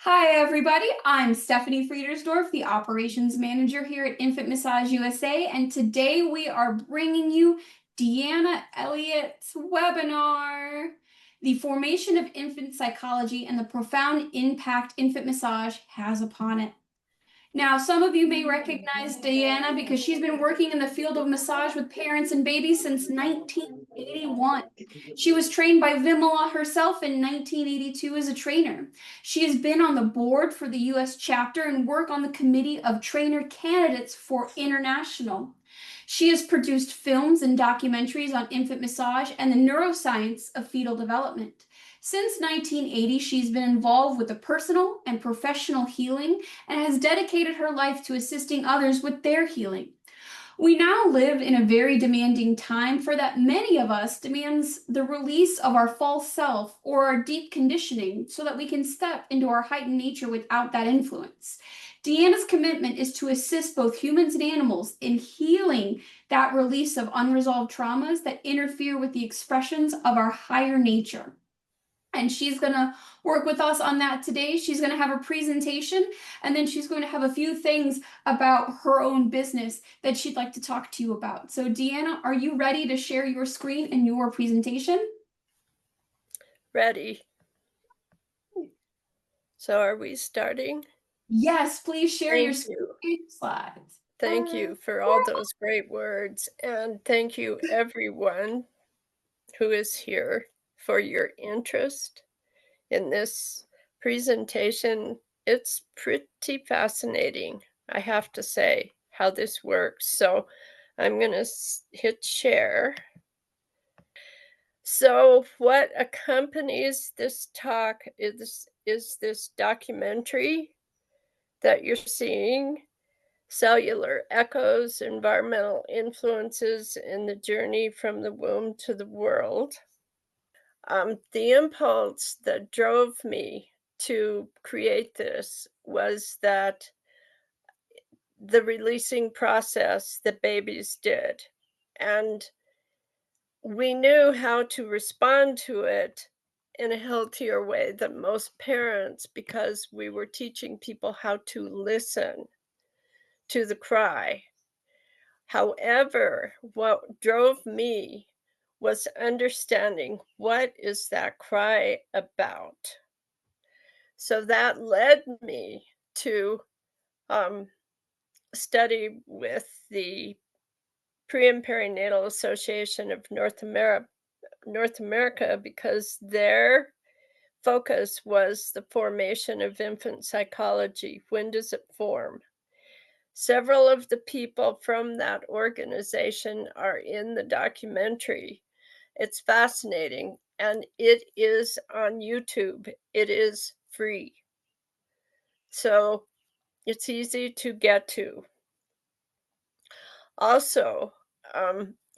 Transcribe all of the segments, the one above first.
Hi, everybody. I'm Stephanie Friedersdorf, the operations manager here at Infant Massage USA, and today we are bringing you DeAnna Elliott's webinar, The Formation of Infant Psychology and the Profound Impact Infant Massage Has Upon It. Now, some of you may recognize DeAnna because she's been working in the field of massage with parents and babies since 1981. She was trained by Vimala herself in 1982 as a trainer. She has been on the board for the U.S. chapter and work on the committee of trainer candidates for international. She has produced films and documentaries on infant massage and the neuroscience of fetal development. Since 1980, she's been involved with the personal and professional healing and has dedicated her life to assisting others with their healing. We now live in a very demanding time for that many of us demands the release of our false self or our deep conditioning so that we can step into our heightened nature without that influence. DeAnna's commitment is to assist both humans and animals in healing that release of unresolved traumas that interfere with the expressions of our higher nature. And she's going to work with us on that today. She's going to have a presentation, and then she's going to have a few things about her own business that she'd like to talk to you about. So DeAnna, are you ready to share your screen and your presentation? Ready. So are we starting? Yes, please share your Thank slides. Thank you for all those great words. And thank you, everyone who is here, for your interest in this presentation. It's pretty fascinating, I have to say, how this works. So I'm going to hit share. So what accompanies this talk is this documentary that you're seeing, Cellular Echoes, Environmental Influences in the Journey from the Womb to the World. The impulse that drove me to create this was that the releasing process that babies did. And we knew how to respond to it in a healthier way than most parents because we were teaching people how to listen to the cry. However, what drove me was understanding what is that cry about. So that led me to study with the Pre and Perinatal Association of North America because their focus was the formation of infant psychology. When does it form? Several of the people from that organization are in the documentary. It's fascinating, and it is on YouTube. It is free. So it's easy to get to. Also,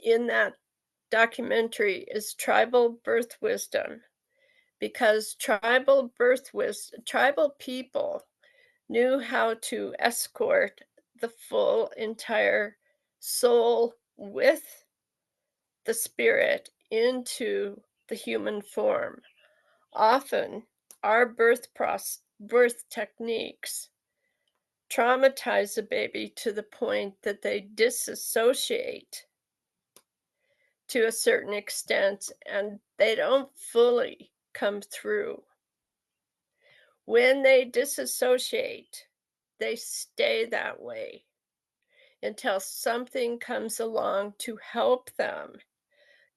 in that documentary is tribal birth wisdom, because tribal people knew how to escort the full entire soul with the spirit into the human form. Often, our birth techniques traumatize a baby to the point that they disassociate to a certain extent and they don't fully come through. When they disassociate, they stay that way until something comes along to help them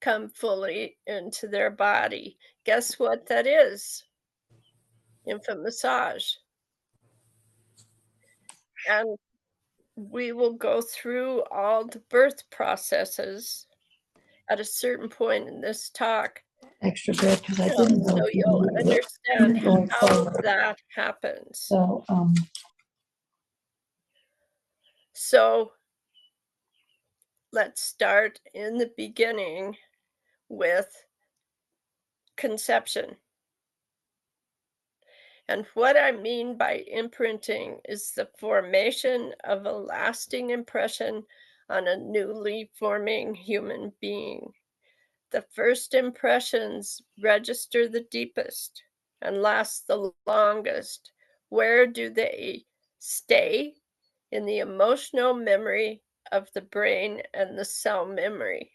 come fully into their body. Guess what that is? Infant massage. And we will go through all the birth processes at a certain point in this talk. Extra bit because I didn't know So if you you'll needed it understand going how forward. that happens. So, So let's start in the beginning with conception. And what I mean by imprinting is the formation of a lasting impression on a newly forming human being. The first impressions register the deepest and last the longest Where do they stay? In the emotional memory of the brain and the cell memory.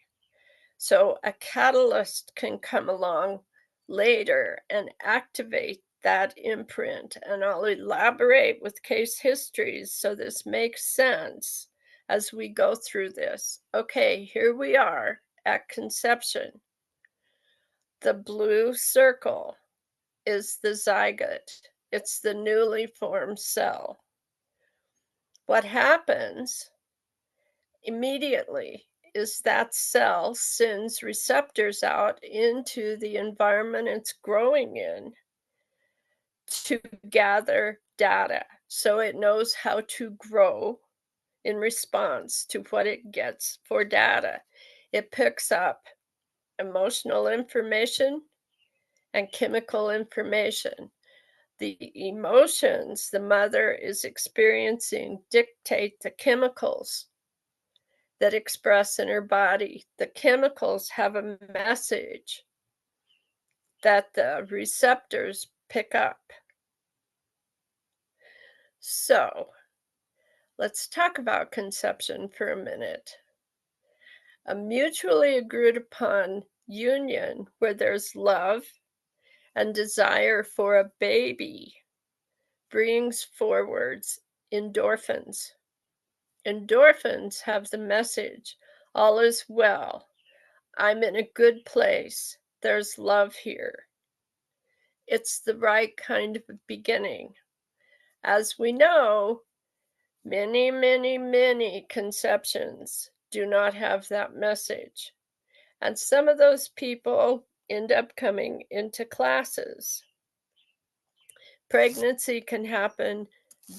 So a catalyst can come along later and activate that imprint. And I'll elaborate with case histories so this makes sense as we go through this. Okay, here we are at conception. The blue circle is the zygote. It's the newly formed cell. What happens immediately is that cell sends receptors out into the environment it's growing in to gather data so it knows how to grow in response to what it gets for data. It picks up emotional information and chemical information. The emotions the mother is experiencing dictate the chemicals that express in her body. The chemicals have a message that the receptors pick up. So let's talk about conception for a minute. A mutually agreed upon union where there's love and desire for a baby brings forwards endorphins. Endorphins have the message, all is well. I'm in a good place. There's love here. It's the right kind of beginning. As we know, many, many, many conceptions do not have that message. And some of those people end up coming into classes. Pregnancy can happen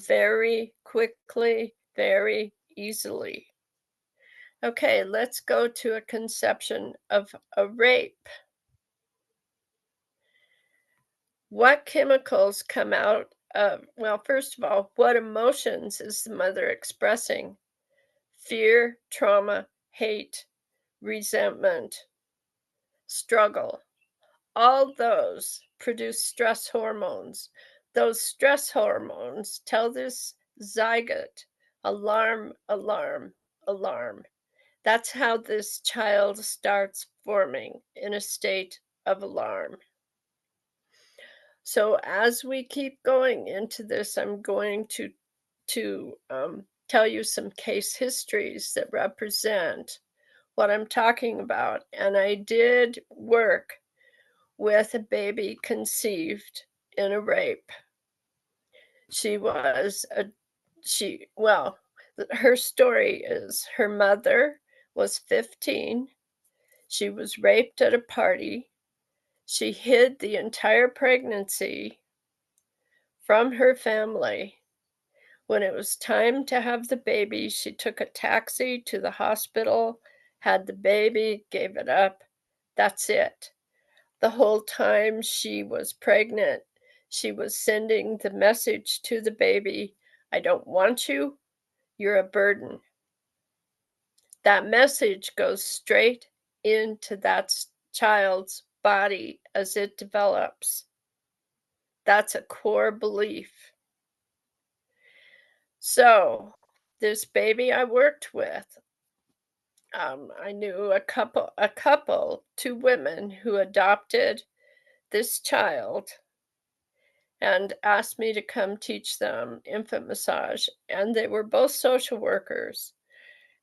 very quickly, very easily. Okay, let's go to a conception of a rape. What chemicals come out of, well, first of all, what emotions is the mother expressing? Fear, trauma, hate, resentment, struggle. All those produce stress hormones. Those stress hormones tell this zygote, alarm, alarm, alarm. That's how this child starts forming in a state of alarm. So as we keep going into this, I'm going to tell you some case histories that represent what I'm talking about. And I did work with a baby conceived in a rape. Her story is her mother was 15. She was raped at a party. She hid the entire pregnancy from her family. When it was time to have the baby, she took a taxi to the hospital, had the baby, gave it up. That's it. The whole time she was pregnant, she was sending the message to the baby, I don't want you, you're a burden. That message goes straight into that child's body as it develops. That's a core belief. So, this baby I worked with, I knew a couple, two women who adopted this child and asked me to come teach them infant massage. And they were both social workers.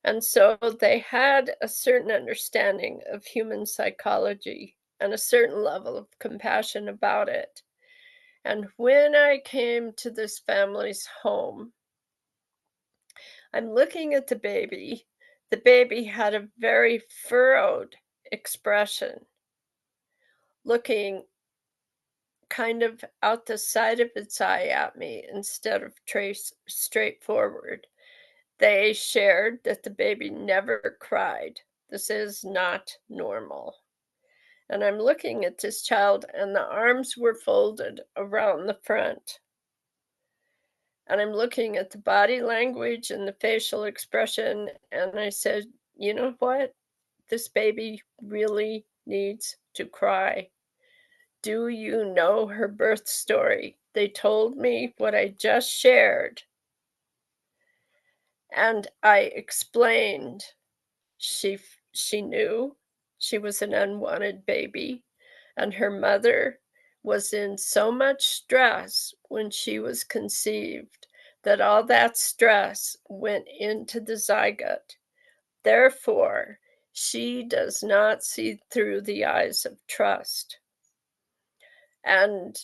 And so they had a certain understanding of human psychology and a certain level of compassion about it. And when I came to this family's home, I'm looking at the baby. The baby had a very furrowed expression, looking kind of out the side of its eye at me instead of straight forward. They shared that the baby never cried. This is not normal. And I'm looking at this child, and the arms were folded around the front. And I'm looking at the body language and the facial expression, and I said, you know what? This baby really needs to cry. Do you know her birth story? they told me what I just shared, and I explained she knew she was an unwanted baby, and her mother was in so much stress when she was conceived that all that stress went into the zygote. Therefore, she does not see through the eyes of trust. And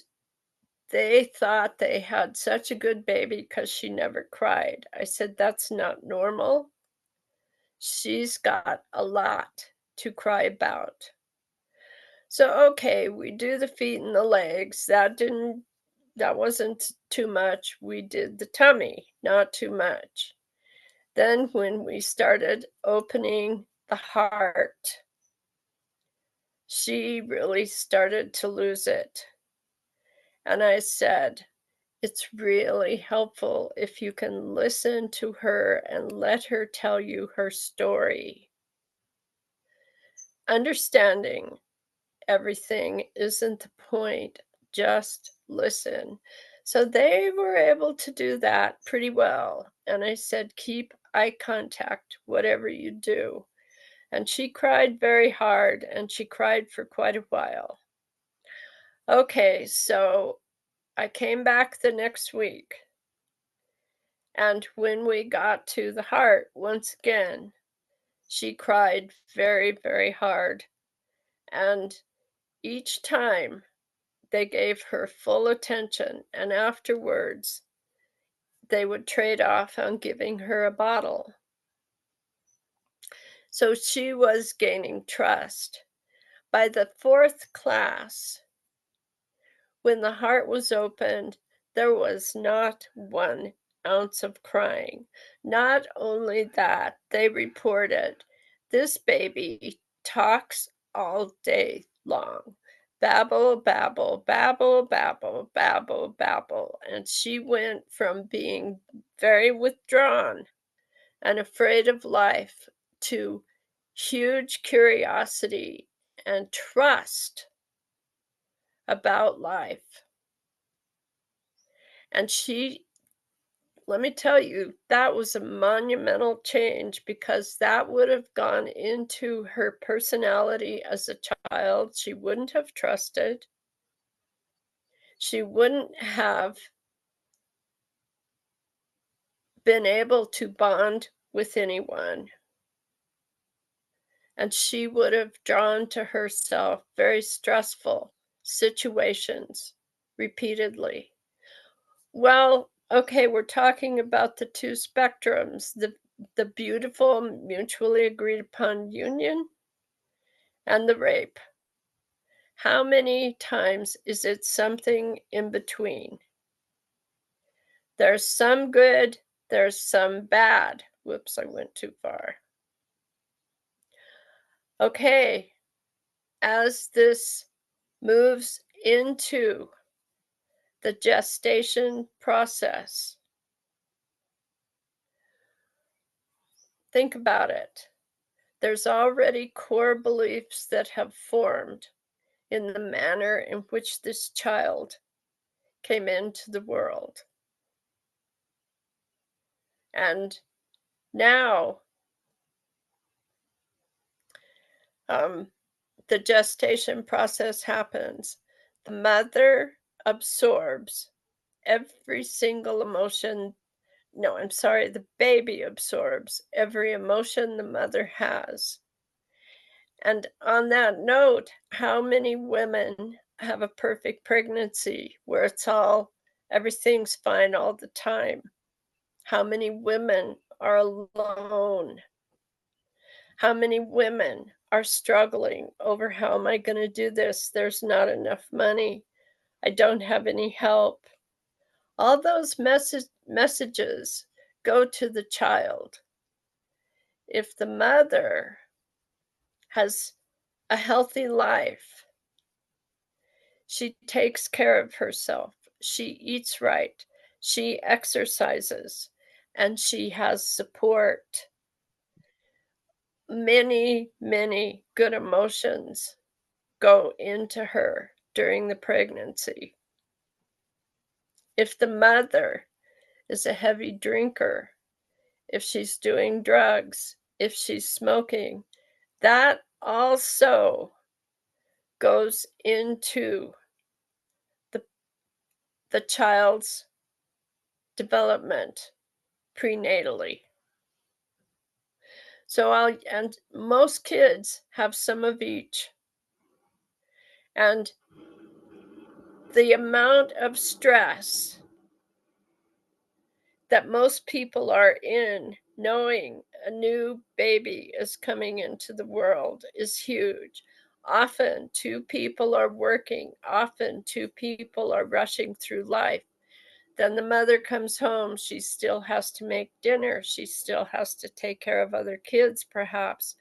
they thought they had such a good baby because she never cried. I said, "That's not normal. She's got a lot to cry about." So, okay, we do the feet and the legs. That wasn't too much. We did the tummy, not too much. Then when we started opening the heart, she really started to lose it. And I said, "It's really helpful if you can listen to her and let her tell you her story. Understanding everything isn't the point, just listen." So they were able to do that pretty well. And I said, "Keep eye contact, whatever you do." And she cried very hard, and she cried for quite a while. Okay, so I came back the next week. And when we got to the heart, once again, she cried very, very hard. And each time they gave her full attention, and afterwards, they would trade off on giving her a bottle. So she was gaining trust. By the fourth class, when the heart was opened, there was not 1 ounce of crying. Not only that, they reported, "This baby talks all day long. Babble, babble, babble, babble, babble, babble." And she went from being very withdrawn and afraid of life to huge curiosity and trust about life. And let me tell you, that was a monumental change because that would have gone into her personality as a child. She wouldn't have trusted. She wouldn't have been able to bond with anyone. And she would have drawn to herself very stressful situations repeatedly. Well, okay, we're talking about the 2 spectrums, the beautiful, mutually agreed upon union and the rape. How many times is it something in between? There's some good, there's some bad. Whoops, I went too far. Okay, as this moves into the gestation process, think about it. There's already core beliefs that have formed in the manner in which this child came into the world. And now, the gestation process happens. The mother absorbs every single emotion. No, I'm sorry, the baby absorbs every emotion the mother has. And on that note, how many women have a perfect pregnancy where everything's fine all the time? How many women are alone? How many women are struggling over how am I going to do this? There's not enough money. I don't have any help. All those messages go to the child. If the mother has a healthy life, she takes care of herself, she eats right, she exercises, and she has support. Many, many good emotions go into her during the pregnancy. If the mother is a heavy drinker, if she's doing drugs, if she's smoking, that also goes into the child's development prenatally. And most kids have some of each. And the amount of stress that most people are in, knowing a new baby is coming into the world, is huge. Often, two people are working, often, two people are rushing through life. Then the mother comes home, she still has to make dinner, she still has to take care of other kids, perhaps.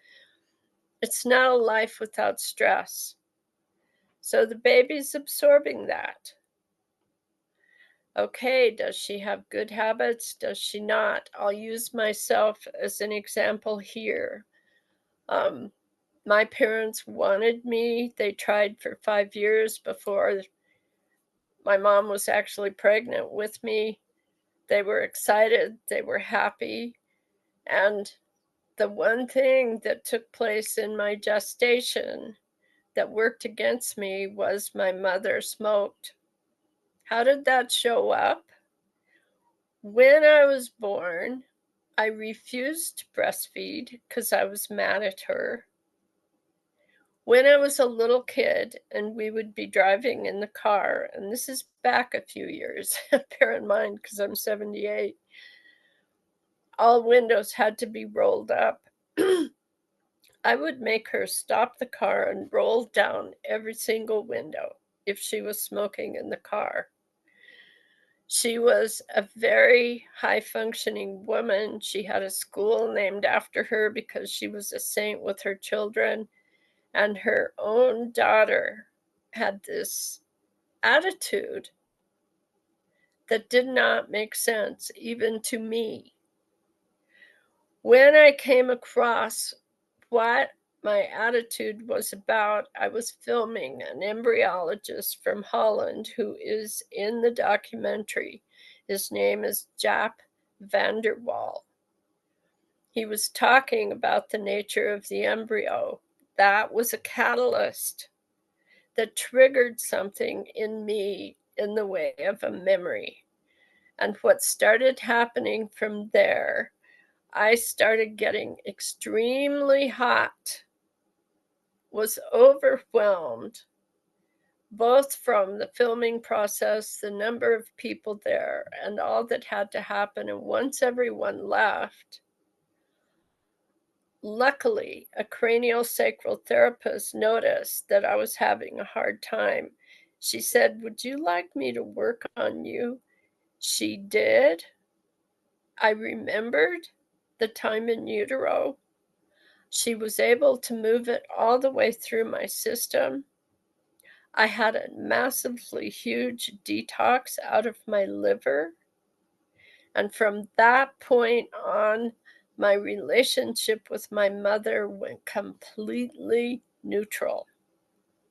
It's not a life without stress. So the baby's absorbing that. Okay, does she have good habits? Does she not? I'll use myself as an example here. My parents wanted me. They tried for 5 years before my mom was actually pregnant with me. They were excited, they were happy. And the one thing that took place in my gestation that worked against me was my mother smoked. How did that show up? When I was born, I refused to breastfeed because I was mad at her. When I was a little kid and we would be driving in the car, and this is back a few years, bear in mind, because I'm 78, all windows had to be rolled up. I would make her stop the car and roll down every single window if she was smoking in the car. She was a very high-functioning woman. She had a school named after her because she was a saint with her children, and her own daughter had this attitude that did not make sense, even to me. When I came across what my attitude was about, I was filming an embryologist from Holland who is in the documentary. His name is Jaap van der Wal. He was talking about the nature of the embryo. That was a catalyst that triggered something in me in the way of a memory. And what started happening from there, I started getting extremely hot, was overwhelmed, both from the filming process, the number of people there, and all that had to happen. And once everyone left, luckily, a craniosacral therapist noticed that I was having a hard time. She said, "Would you like me to work on you?" She did. I remembered the time in utero. She was able to move it all the way through my system. I had a massively huge detox out of my liver. And from that point on, my relationship with my mother went completely neutral.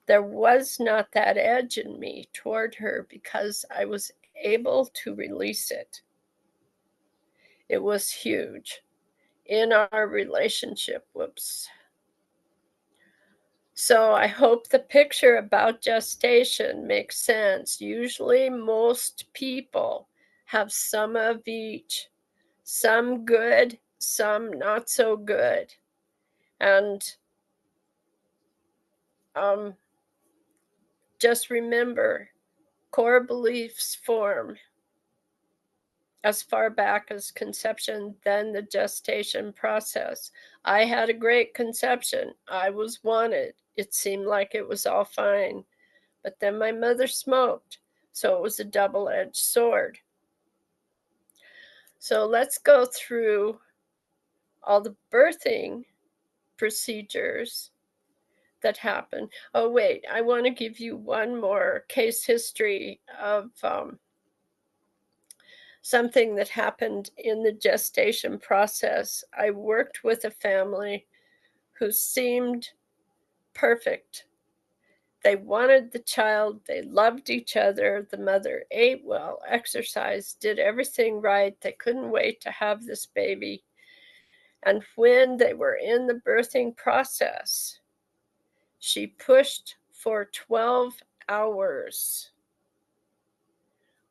There was not that edge in me toward her because I was able to release it. It was huge in our relationship. Whoops. So I hope the picture about gestation makes sense. Usually most people have some of each, some good, some not so good. And just remember, core beliefs form as far back as conception, then the gestation process. I had a great conception. I was wanted. It seemed like it was all fine. But then my mother smoked, so it was a double-edged sword. So let's go through all the birthing procedures that happen. Oh, wait, I want to give you one more case history of something that happened in the gestation process. I worked with a family who seemed perfect. They wanted the child, they loved each other, the mother ate well, exercised, did everything right. They couldn't wait to have this baby. And when they were in the birthing process, she pushed for 12 hours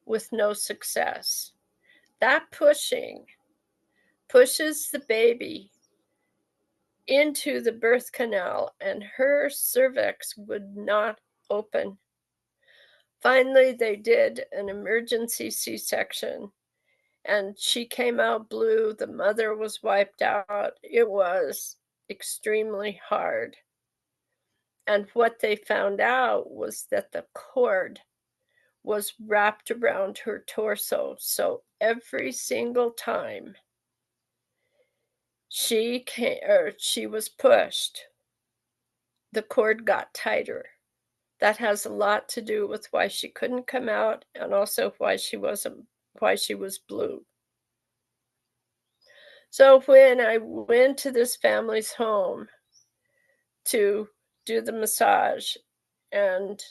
with no success. That pushing pushes the baby into the birth canal, and her cervix would not open. Finally, they did an emergency C-section, and she came out blue. The mother was wiped out. It was extremely hard. And what they found out was that the cord was wrapped around her torso. So every single time she was pushed, the cord got tighter. That has a lot to do with why she couldn't come out and also why she was blue. So when I went to this family's home to do the massage, and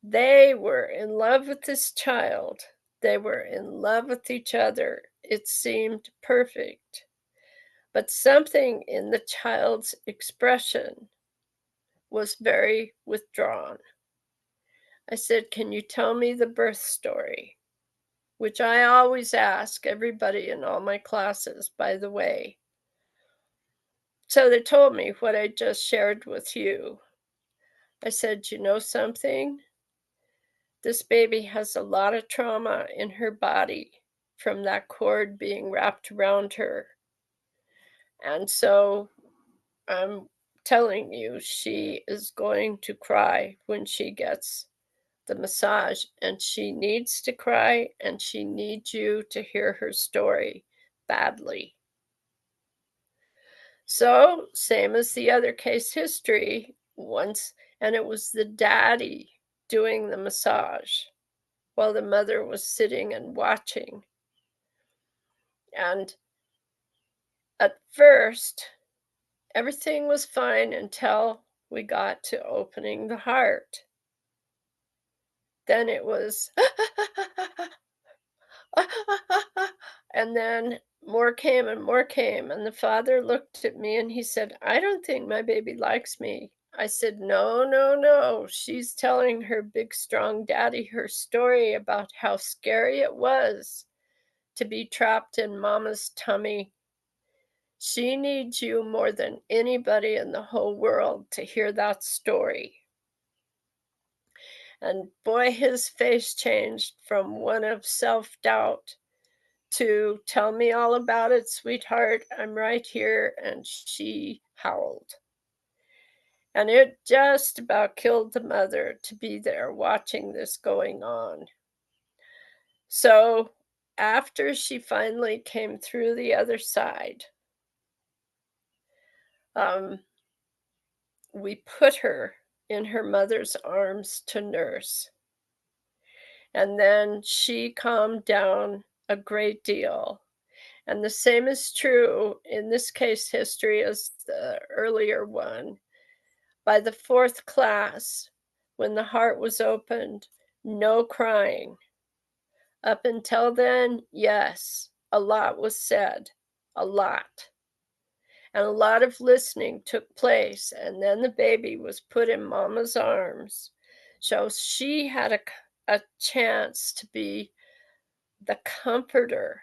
they were in love with this child, they were in love with each other. It seemed perfect. But something in the child's expression was very withdrawn. I said, "Can you tell me the birth story?" Which I always ask everybody in all my classes, by the way. So they told me what I just shared with you. I said, "You know something? This baby has a lot of trauma in her body from that cord being wrapped around her. And so I'm telling you, she is going to cry when she gets the massage, and she needs to cry, and she needs you to hear her story badly." So, same as the other case history, once, and it was the daddy doing the massage while the mother was sitting and watching. And at first, everything was fine until we got to opening the heart. Then it was, and then more came and more came. And the father looked at me and he said, "I don't think my baby likes me." I said, "No, no, no. She's telling her big, strong daddy her story about how scary it was to be trapped in mama's tummy. She needs you more than anybody in the whole world to hear that story." And boy, his face changed from one of self-doubt to, "Tell me all about it, sweetheart. I'm right here." And she howled. And it just about killed the mother to be there watching this going on. So after she finally came through the other side, um, we put her in her mother's arms to nurse. And then she calmed down a great deal. And the same is true in this case history as the earlier one. By the fourth class, when the heart was opened, no crying. Up until then, yes, a lot was said, a lot. And a lot of listening took place. And then the baby was put in mama's arms. So she had a chance to be the comforter.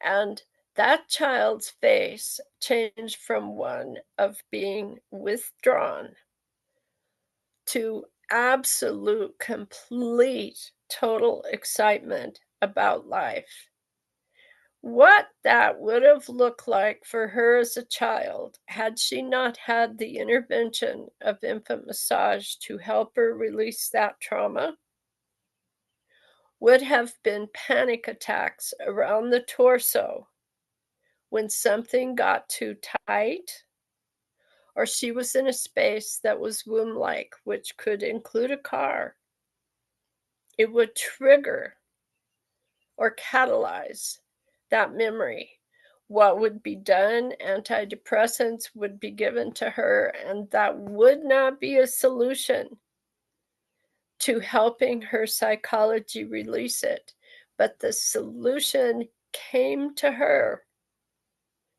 And that child's face changed from one of being withdrawn to absolute, complete, total excitement about life. What that would have looked like for her as a child had she not had the intervention of infant massage to help her release that trauma would have been panic attacks around the torso when something got too tight, or she was in a space that was womb-like, which could include a car. It would trigger or catalyze that memory. what would be done. Antidepressants would be given to her, and that would not be a solution to helping her psychology release it. But the solution came to her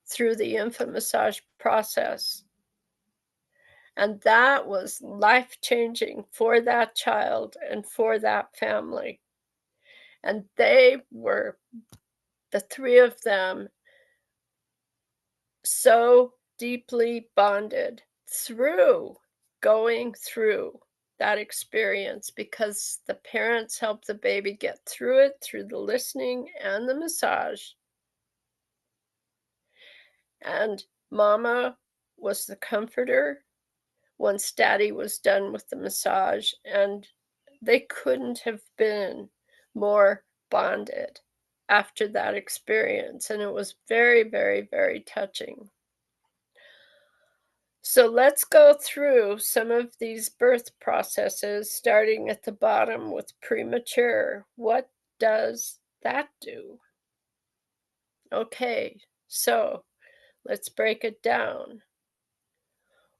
through the infant massage process. And that was life-changing for that child and for that family. And they were, the three of them, so deeply bonded through going through that experience, because the parents helped the baby get through it through the listening and the massage. And mama was the comforter once daddy was done with the massage, and they couldn't have been more bonded after that experience. And it was very, very, very touching. So let's go through some of these birth processes, starting at the bottom with premature. What does that do? Okay, so let's break it down.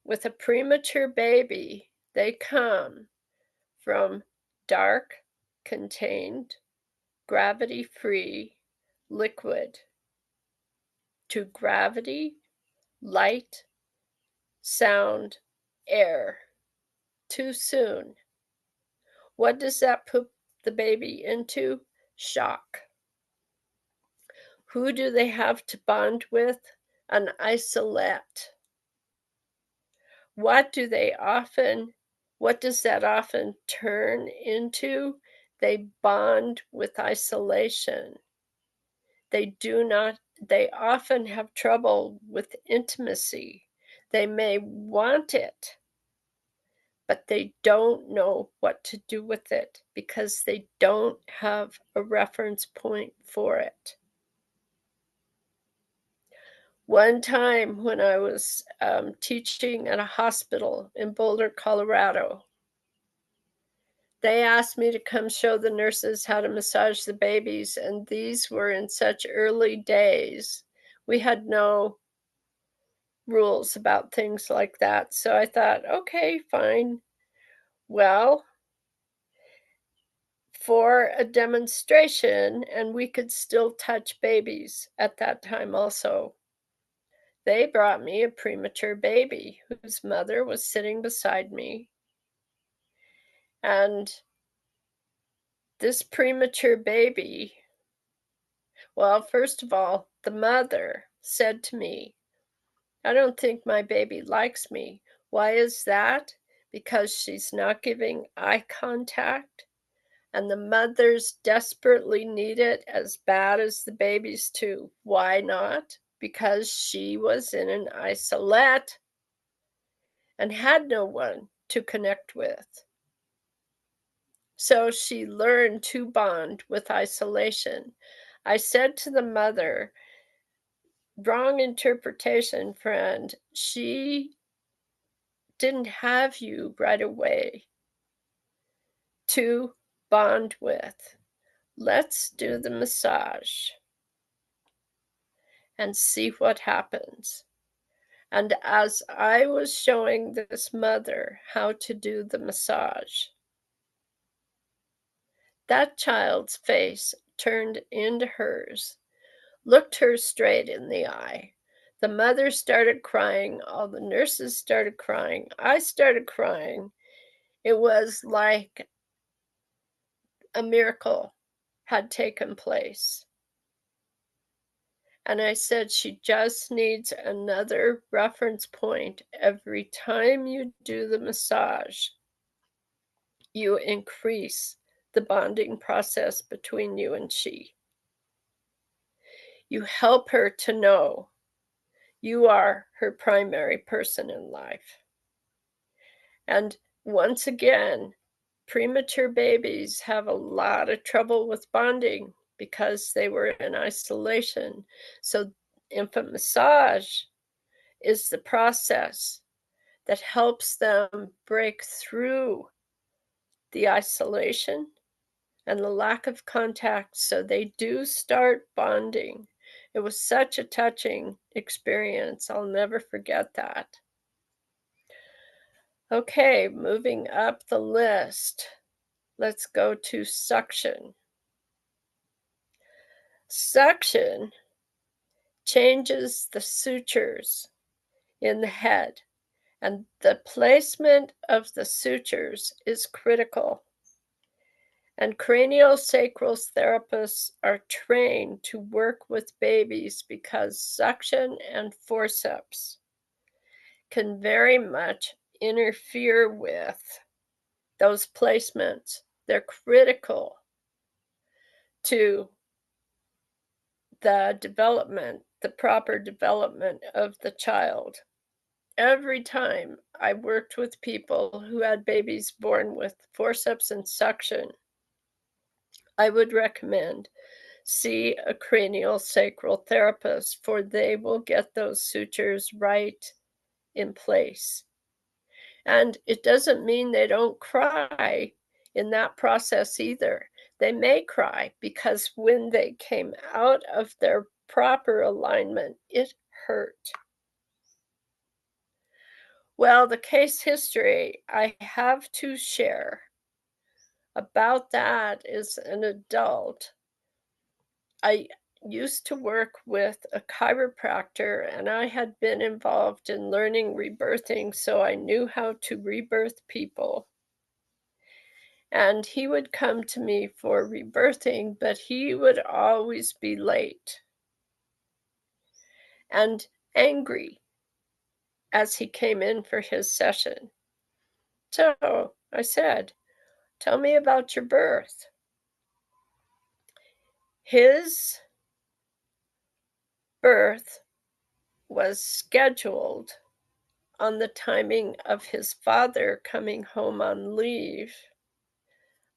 With a premature baby, they come from dark, contained, gravity-free liquid to gravity, light, sound, air. Too soon. What does that put the baby into? Shock. Who do they have to bond with? An isolette. What does that often turn into? They bond with isolation. They often have trouble with intimacy. They may want it, but they don't know what to do with it because they don't have a reference point for it. One time when I was teaching at a hospital in Boulder, Colorado, they asked me to come show the nurses how to massage the babies, and these were in such early days. We had no rules about things like that. So I thought, okay, fine. Well, for a demonstration, and we could still touch babies at that time also, they brought me a premature baby whose mother was sitting beside me. And this premature baby, well, first of all, the mother said to me, "I don't think my baby likes me." Why is that? Because she's not giving eye contact, and the mothers desperately need it as bad as the babies too. Why not? Because she was in an isolette and had no one to connect with. So she learned to bond with isolation. I said to the mother, "Wrong interpretation, friend. She didn't have you right away to bond with. Let's do the massage and see what happens." And as I was showing this mother how to do the massage, that child's face turned into hers, looked her straight in the eye. The mother started crying, all the nurses started crying, I started crying. It was like a miracle had taken place. And I said, she just needs another reference point. Every time you do the massage, you increase the bonding process between you and she. You help her to know you are her primary person in life. And once again, premature babies have a lot of trouble with bonding because they were in isolation. So infant massage is the process that helps them break through the isolation and the lack of contact, so they do start bonding. It was such a touching experience. I'll never forget that. Okay, moving up the list. Let's go to suction. Suction changes the sutures in the head, and the placement of the sutures is critical. And craniosacral therapists are trained to work with babies because suction and forceps can very much interfere with those placements. They're critical to the development, the proper development of the child. Every time I worked with people who had babies born with forceps and suction, I would recommend see a cranial sacral therapist, for they will get those sutures right in place. And it doesn't mean they don't cry in that process either. They may cry because when they came out of their proper alignment, it hurt. Well, the case history I have to share about that is an adult. I used to work with a chiropractor, and I had been involved in learning rebirthing, so I knew how to rebirth people. And he would come to me for rebirthing, but he would always be late and angry as he came in for his session. So I said, "Tell me about your birth." His birth was scheduled on the timing of his father coming home on leave,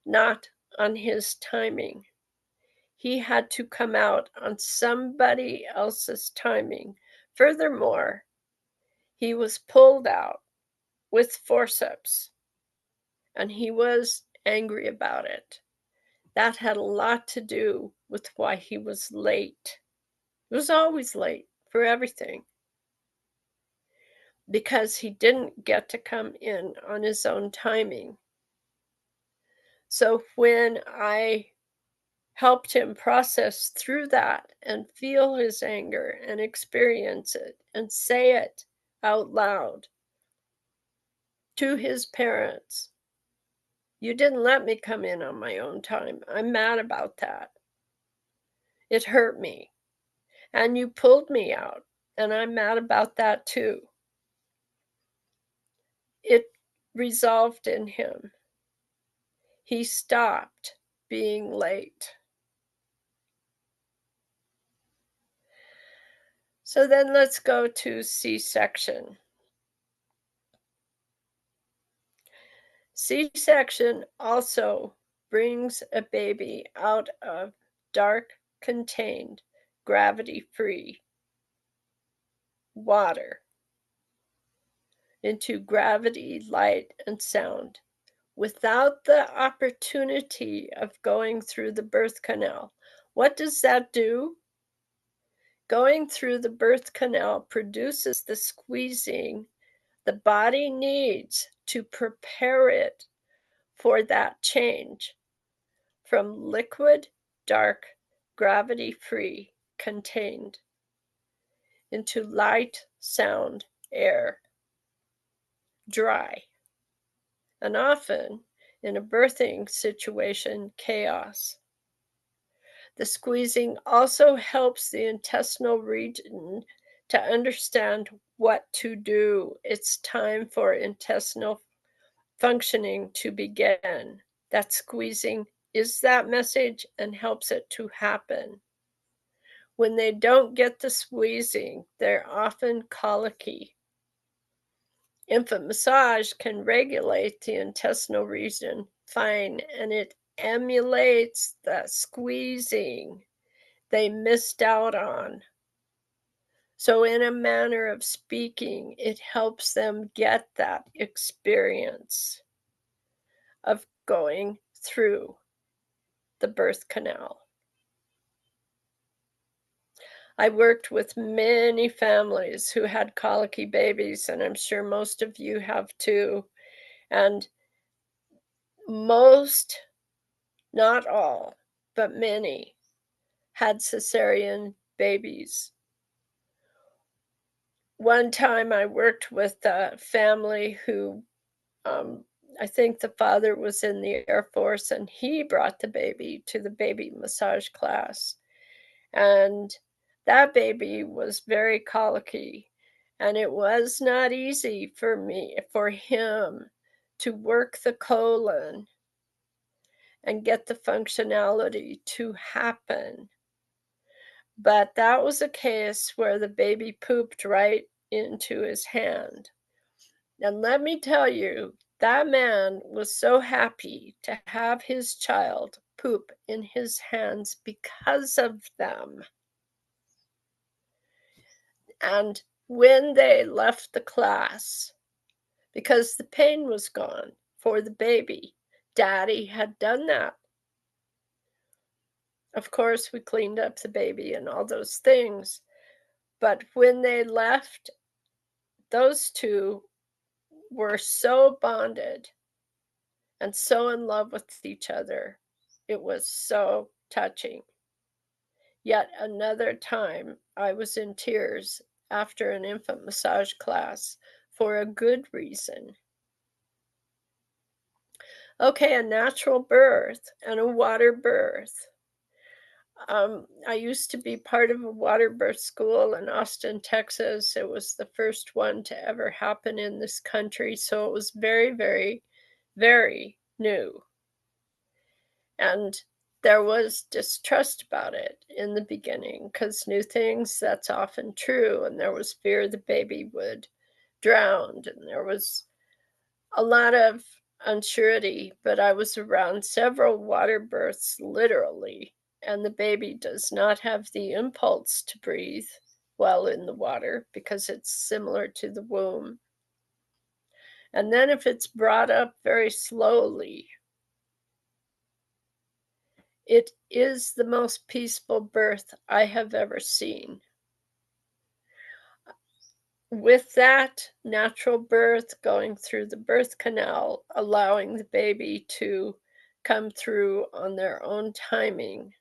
not on his timing. He had to come out on somebody else's timing. Furthermore, he was pulled out with forceps, and he was angry about it. That had a lot to do with why he was late. He was always late for everything because he didn't get to come in on his own timing. So when I helped him process through that and feel his anger and experience it and say it out loud to his parents, "You didn't let me come in on my own time. I'm mad about that. It hurt me. And you pulled me out, and I'm mad about that too." It resolved in him. He stopped being late. So then let's go to C-section. C-section also brings a baby out of dark, contained, gravity-free water into gravity, light, and sound without the opportunity of going through the birth canal. What does that do? Going through the birth canal produces the squeezing the body needs to prepare it for that change from liquid, dark, gravity-free, contained into light, sound, air, dry, and often in a birthing situation, chaos. The squeezing also helps the intestinal region to understand what to do. It's time for intestinal functioning to begin. That squeezing is that message and helps it to happen. When they don't get the squeezing, they're often colicky. Infant massage can regulate the intestinal region fine, and it emulates the squeezing they missed out on. So, in a manner of speaking, it helps them get that experience of going through the birth canal. I worked with many families who had colicky babies, and I'm sure most of you have too. And most, not all, but many had cesarean babies. One time I worked with a family who, I think the father was in the Air Force, and he brought the baby to the baby massage class. And that baby was very colicky, and it was not easy for him to work the colon and get the functionality to happen. But that was a case where the baby pooped right into his hand. And let me tell you, that man was so happy to have his child poop in his hands because of them. And when they left the class, because the pain was gone for the baby, Daddy had done that. Of course, we cleaned up the baby and all those things. But when they left, those two were so bonded and so in love with each other. It was so touching. Yet another time, I was in tears after an infant massage class for a good reason. Okay, a natural birth and a water birth. I used to be part of a water birth school in Austin, Texas. It was the first one to ever happen in this country, so it was very, very, very new. And there was distrust about it in the beginning because new things, that's often true. And there was fear the baby would drown, and there was a lot of unsurety. But I was around several water births, literally, and the baby does not have the impulse to breathe while in the water because it's similar to the womb. And then if it's brought up very slowly, it is the most peaceful birth I have ever seen. With that natural birth going through the birth canal, allowing the baby to come through on their own timing,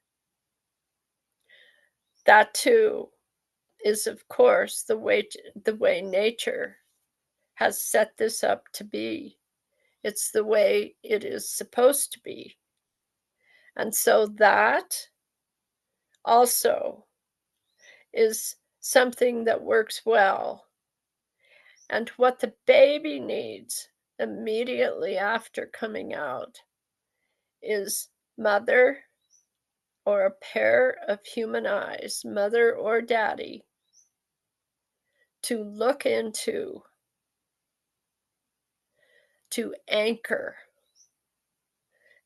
that too is, of course, the way nature has set this up to be. It's the way it is supposed to be. And so that also is something that works well. And what the baby needs immediately after coming out is mother or a pair of human eyes, mother or daddy, to look into, to anchor,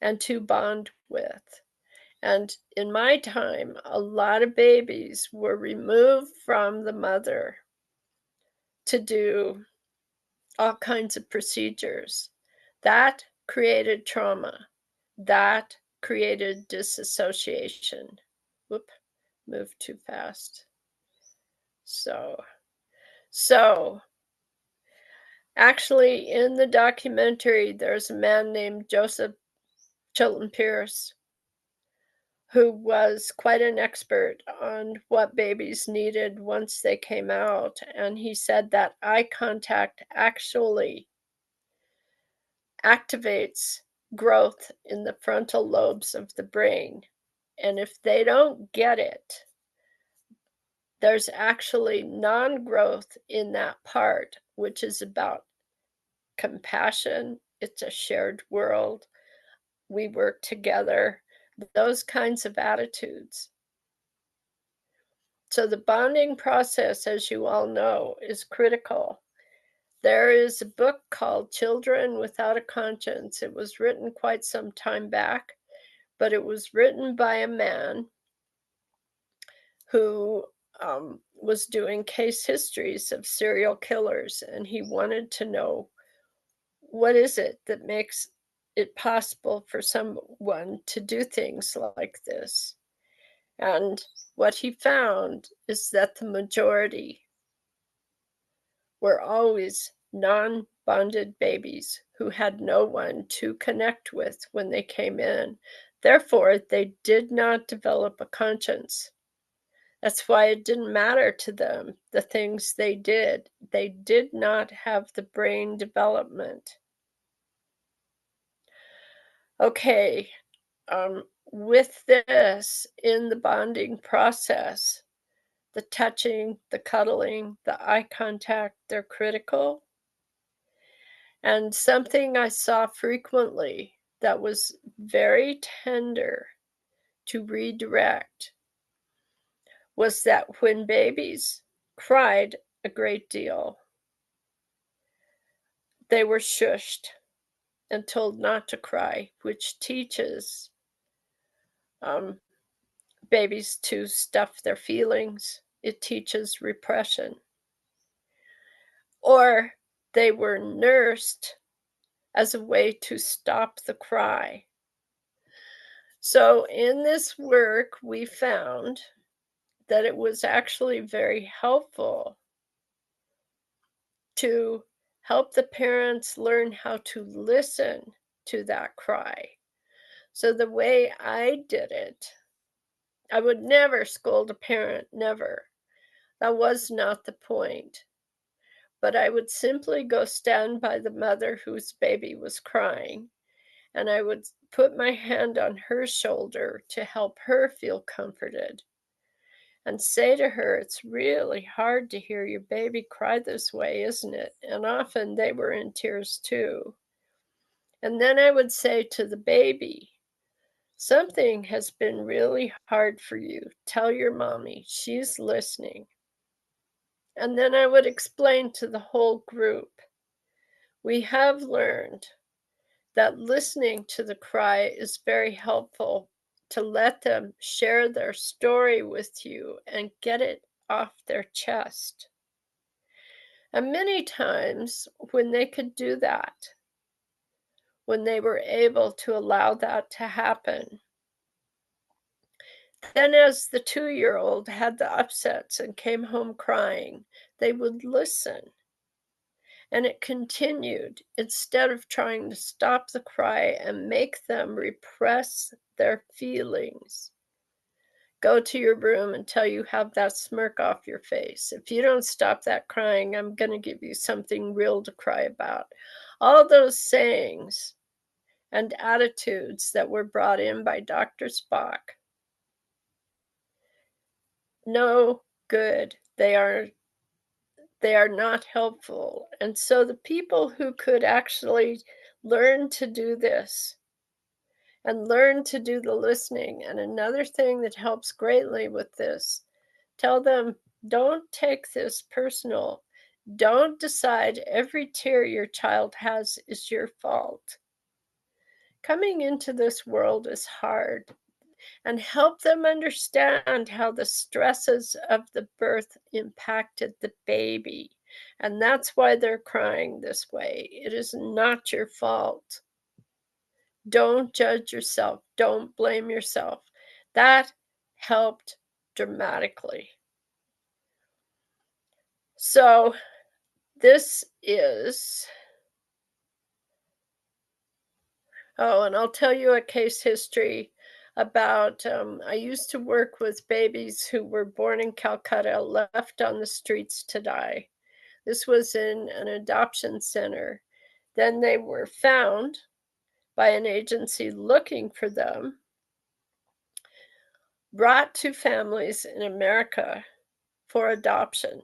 and to bond with. And in my time, a lot of babies were removed from the mother to do all kinds of procedures. That created trauma. That created disassociation. Whoop, moved too fast. So actually in the documentary, there's a man named Joseph Chilton Pierce who was quite an expert on what babies needed once they came out. And he said that eye contact actually activates growth in the frontal lobes of the brain. And if they don't get it, there's actually non-growth in that part, which is about compassion. It's a shared world. We work together, those kinds of attitudes. So the bonding process, as you all know, is critical. There is a book called Children Without a Conscience. It was written quite some time back, but it was written by a man who was doing case histories of serial killers, and he wanted to know, what is it that makes it possible for someone to do things like this? And what he found is that the majority were always non-bonded babies who had no one to connect with when they came in. Therefore, they did not develop a conscience. That's why it didn't matter to them, the things they did. They did not have the brain development. Okay, with this in the bonding process, the touching, the cuddling, the eye contact, they're critical. And something I saw frequently that was very tender to redirect was that when babies cried a great deal, they were shushed and told not to cry, which teaches um, babies to stuff their feelings. It teaches repression. Or they were nursed as a way to stop the cry. So in this work, we found that it was actually very helpful to help the parents learn how to listen to that cry. So the way I did it, I would never scold a parent, never. That was not the point. But I would simply go stand by the mother whose baby was crying, and I would put my hand on her shoulder to help her feel comforted and say to her, "It's really hard to hear your baby cry this way, isn't it?" And often they were in tears too. And then I would say to the baby, "Something has been really hard for you. Tell your mommy, she's listening." And then I would explain to the whole group, we have learned that listening to the cry is very helpful to let them share their story with you and get it off their chest. And many times when they could do that, when they were able to allow that to happen, then as the 2-year-old had the upsets and came home crying, they would listen. And it continued instead of trying to stop the cry and make them repress their feelings. Go to your room until you have that smirk off your face. If you don't stop that crying, I'm going to give you something real to cry about. All those sayings and attitudes that were brought in by Dr. Spock, no good. They are not helpful. And so the people who could actually learn to do this and learn to do the listening, and another thing that helps greatly with this, tell them, don't take this personal. Don't decide every tear your child has is your fault. Coming into this world is hard. And help them understand how the stresses of the birth impacted the baby. And that's why they're crying this way. It is not your fault. Don't judge yourself. Don't blame yourself. That helped dramatically. So, this is, oh, and I'll tell you a case history about I used to work with babies who were born in Calcutta, left on the streets to die. This was in an adoption center. Then they were found by an agency looking for them, brought to families in America for adoption.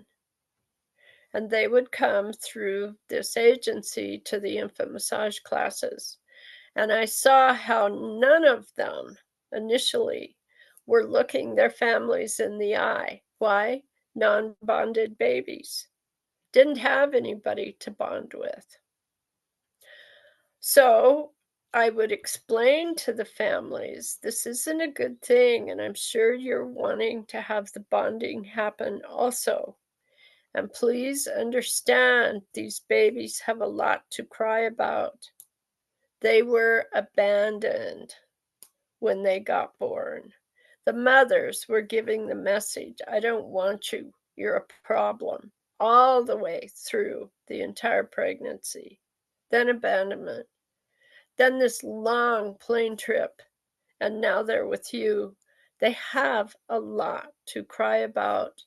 And they would come through this agency to the infant massage classes. And I saw how none of them initially were looking their families in the eye. Why? Non-bonded babies. Didn't have anybody to bond with. So I would explain to the families, this isn't a good thing, and I'm sure you're wanting to have the bonding happen also. And please understand, these babies have a lot to cry about. They were abandoned when they got born. The mothers were giving the message, I don't want you, you're a problem, all the way through the entire pregnancy. Then abandonment. Then this long plane trip, and now they're with you. They have a lot to cry about.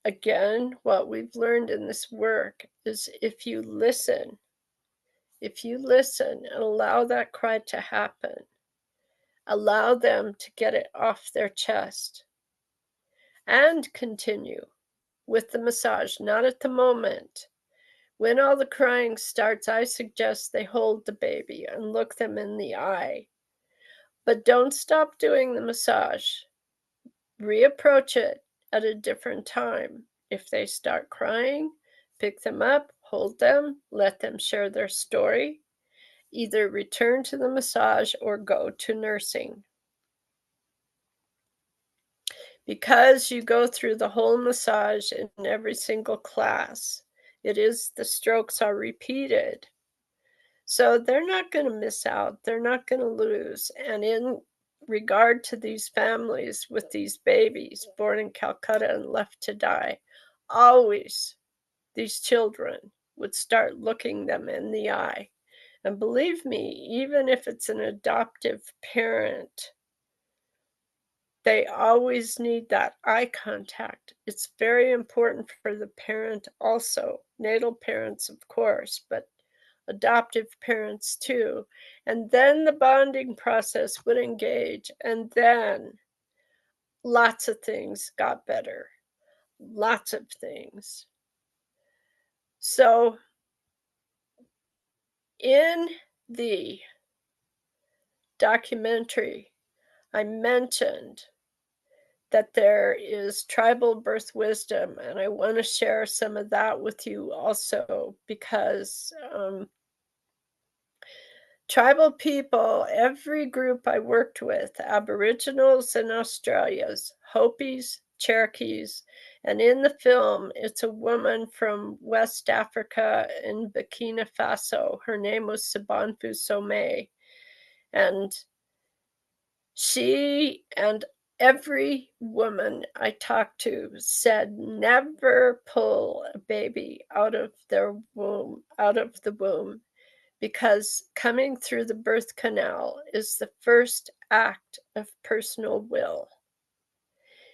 Again, what we've learned in this work is if you listen and allow that cry to happen, allow them to get it off their chest, and continue with the massage, not at the moment. When all the crying starts, I suggest they hold the baby and look them in the eye. But don't stop doing the massage. Reapproach it at a different time. If they start crying, pick them up, hold them, let them share their story. Either return to the massage or go to nursing. Because you go through the whole massage in every single class, the strokes are repeated. So they're not going to miss out. They're not going to lose. And in regard to these families with these babies born in Calcutta and left to die, always these children would start looking them in the eye. And believe me, even if it's an adoptive parent, they always need that eye contact. It's very important for the parent also, natal parents, of course, but adoptive parents too. And then the bonding process would engage, and then lots of things got better. Lots of things. So, in the documentary, I mentioned that there is tribal birth wisdom, and I want to share some of that with you also because tribal people, every group I worked with, Aboriginals in Australia's, Hopis, Cherokees, and in the film, it's a woman from West Africa in Burkina Faso. Her name was Sabanfu Somé, and she and every woman I talked to said never pull a baby out of the womb, because coming through the birth canal is the first act of personal will.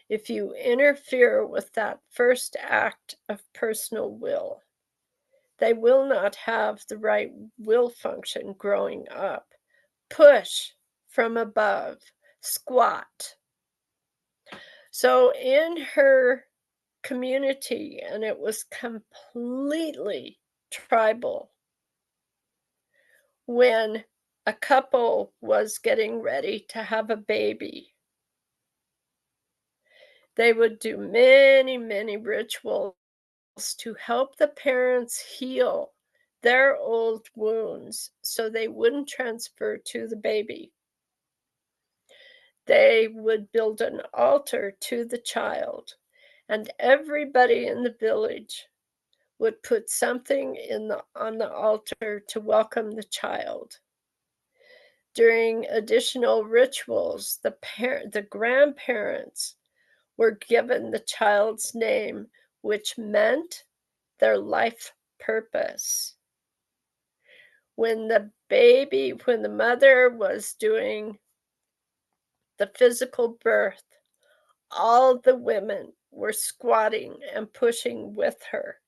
If you interfere with that first act of personal will, they will not have the right will function growing up. Push from above, squat. So in her community, and it was completely tribal, when a couple was getting ready to have a baby, they would do many, many rituals to help the parents heal their old wounds so they wouldn't transfer to the baby. They would build an altar to the child, and everybody in the village would put something on the altar to welcome the child. During additional rituals, the grandparents were given the child's name, which meant their life purpose. When the mother was doing the physical birth, all the women were squatting and pushing with her,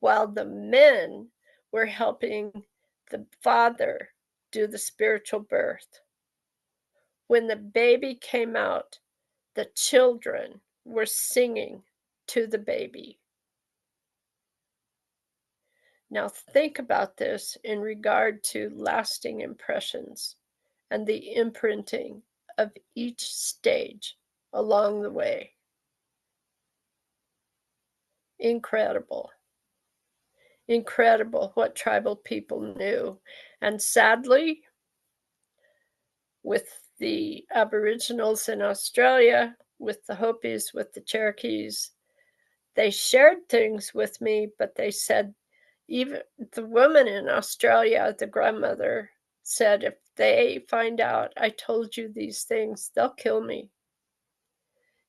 while the men were helping the father do the spiritual birth. When the baby came out, the children were singing to the baby. Now think about this in regard to lasting impressions and the imprinting of each stage along the way. Incredible. Incredible what tribal people knew. And sadly, with the Aboriginals in Australia, with the Hopis, with the Cherokees, they shared things with me, but they said, even the woman in Australia, the grandmother, said if they find out I told you these things, they'll kill me.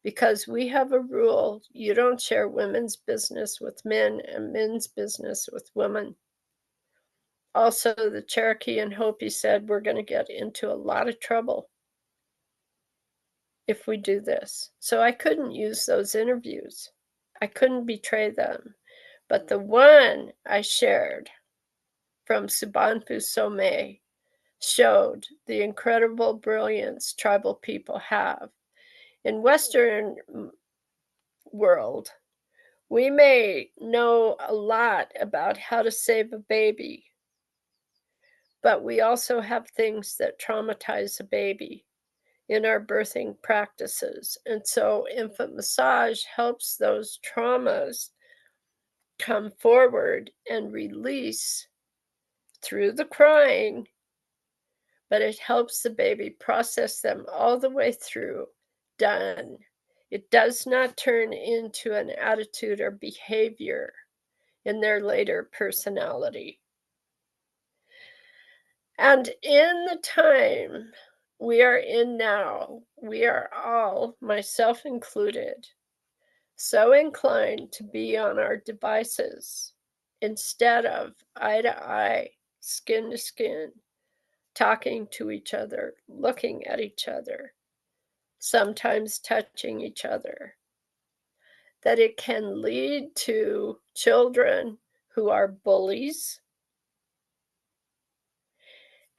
Because we have a rule, you don't share women's business with men and men's business with women. Also, the Cherokee and Hopi said we're going to get into a lot of trouble if we do this. So I couldn't use those interviews. I couldn't betray them. But the one I shared from Subanpu Some showed the incredible brilliance tribal people have. In Western world, we may know a lot about how to save a baby, but we also have things that traumatize a baby in our birthing practices. And so infant massage helps those traumas come forward and release through the crying, but it helps the baby process them all the way through, done. It does not turn into an attitude or behavior in their later personality. And in the time we are in now, we are all, myself included, so inclined to be on our devices instead of eye to eye, skin to skin, talking to each other, looking at each other, sometimes touching each other, that it can lead to children who are bullies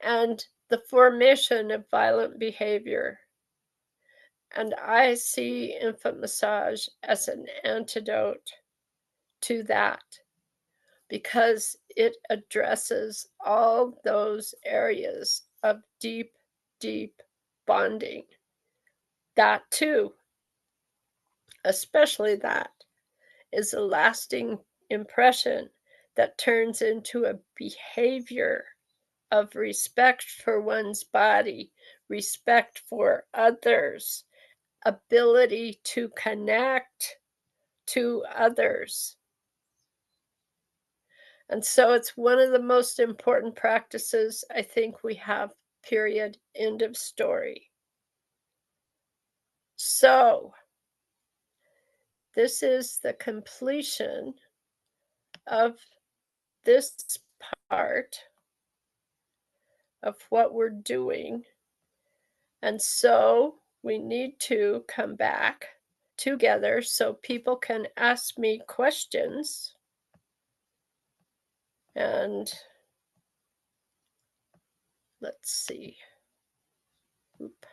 and the formation of violent behavior. And I see infant massage as an antidote to that because it addresses all those areas of deep, deep bonding. That too, especially that, is a lasting impression that turns into a behavior of respect for one's body, respect for others, ability to connect to others. And so it's one of the most important practices I think we have, period, end of story. So this is the completion of this part of what we're doing. And so we need to come back together so people can ask me questions. And let's see. Oop.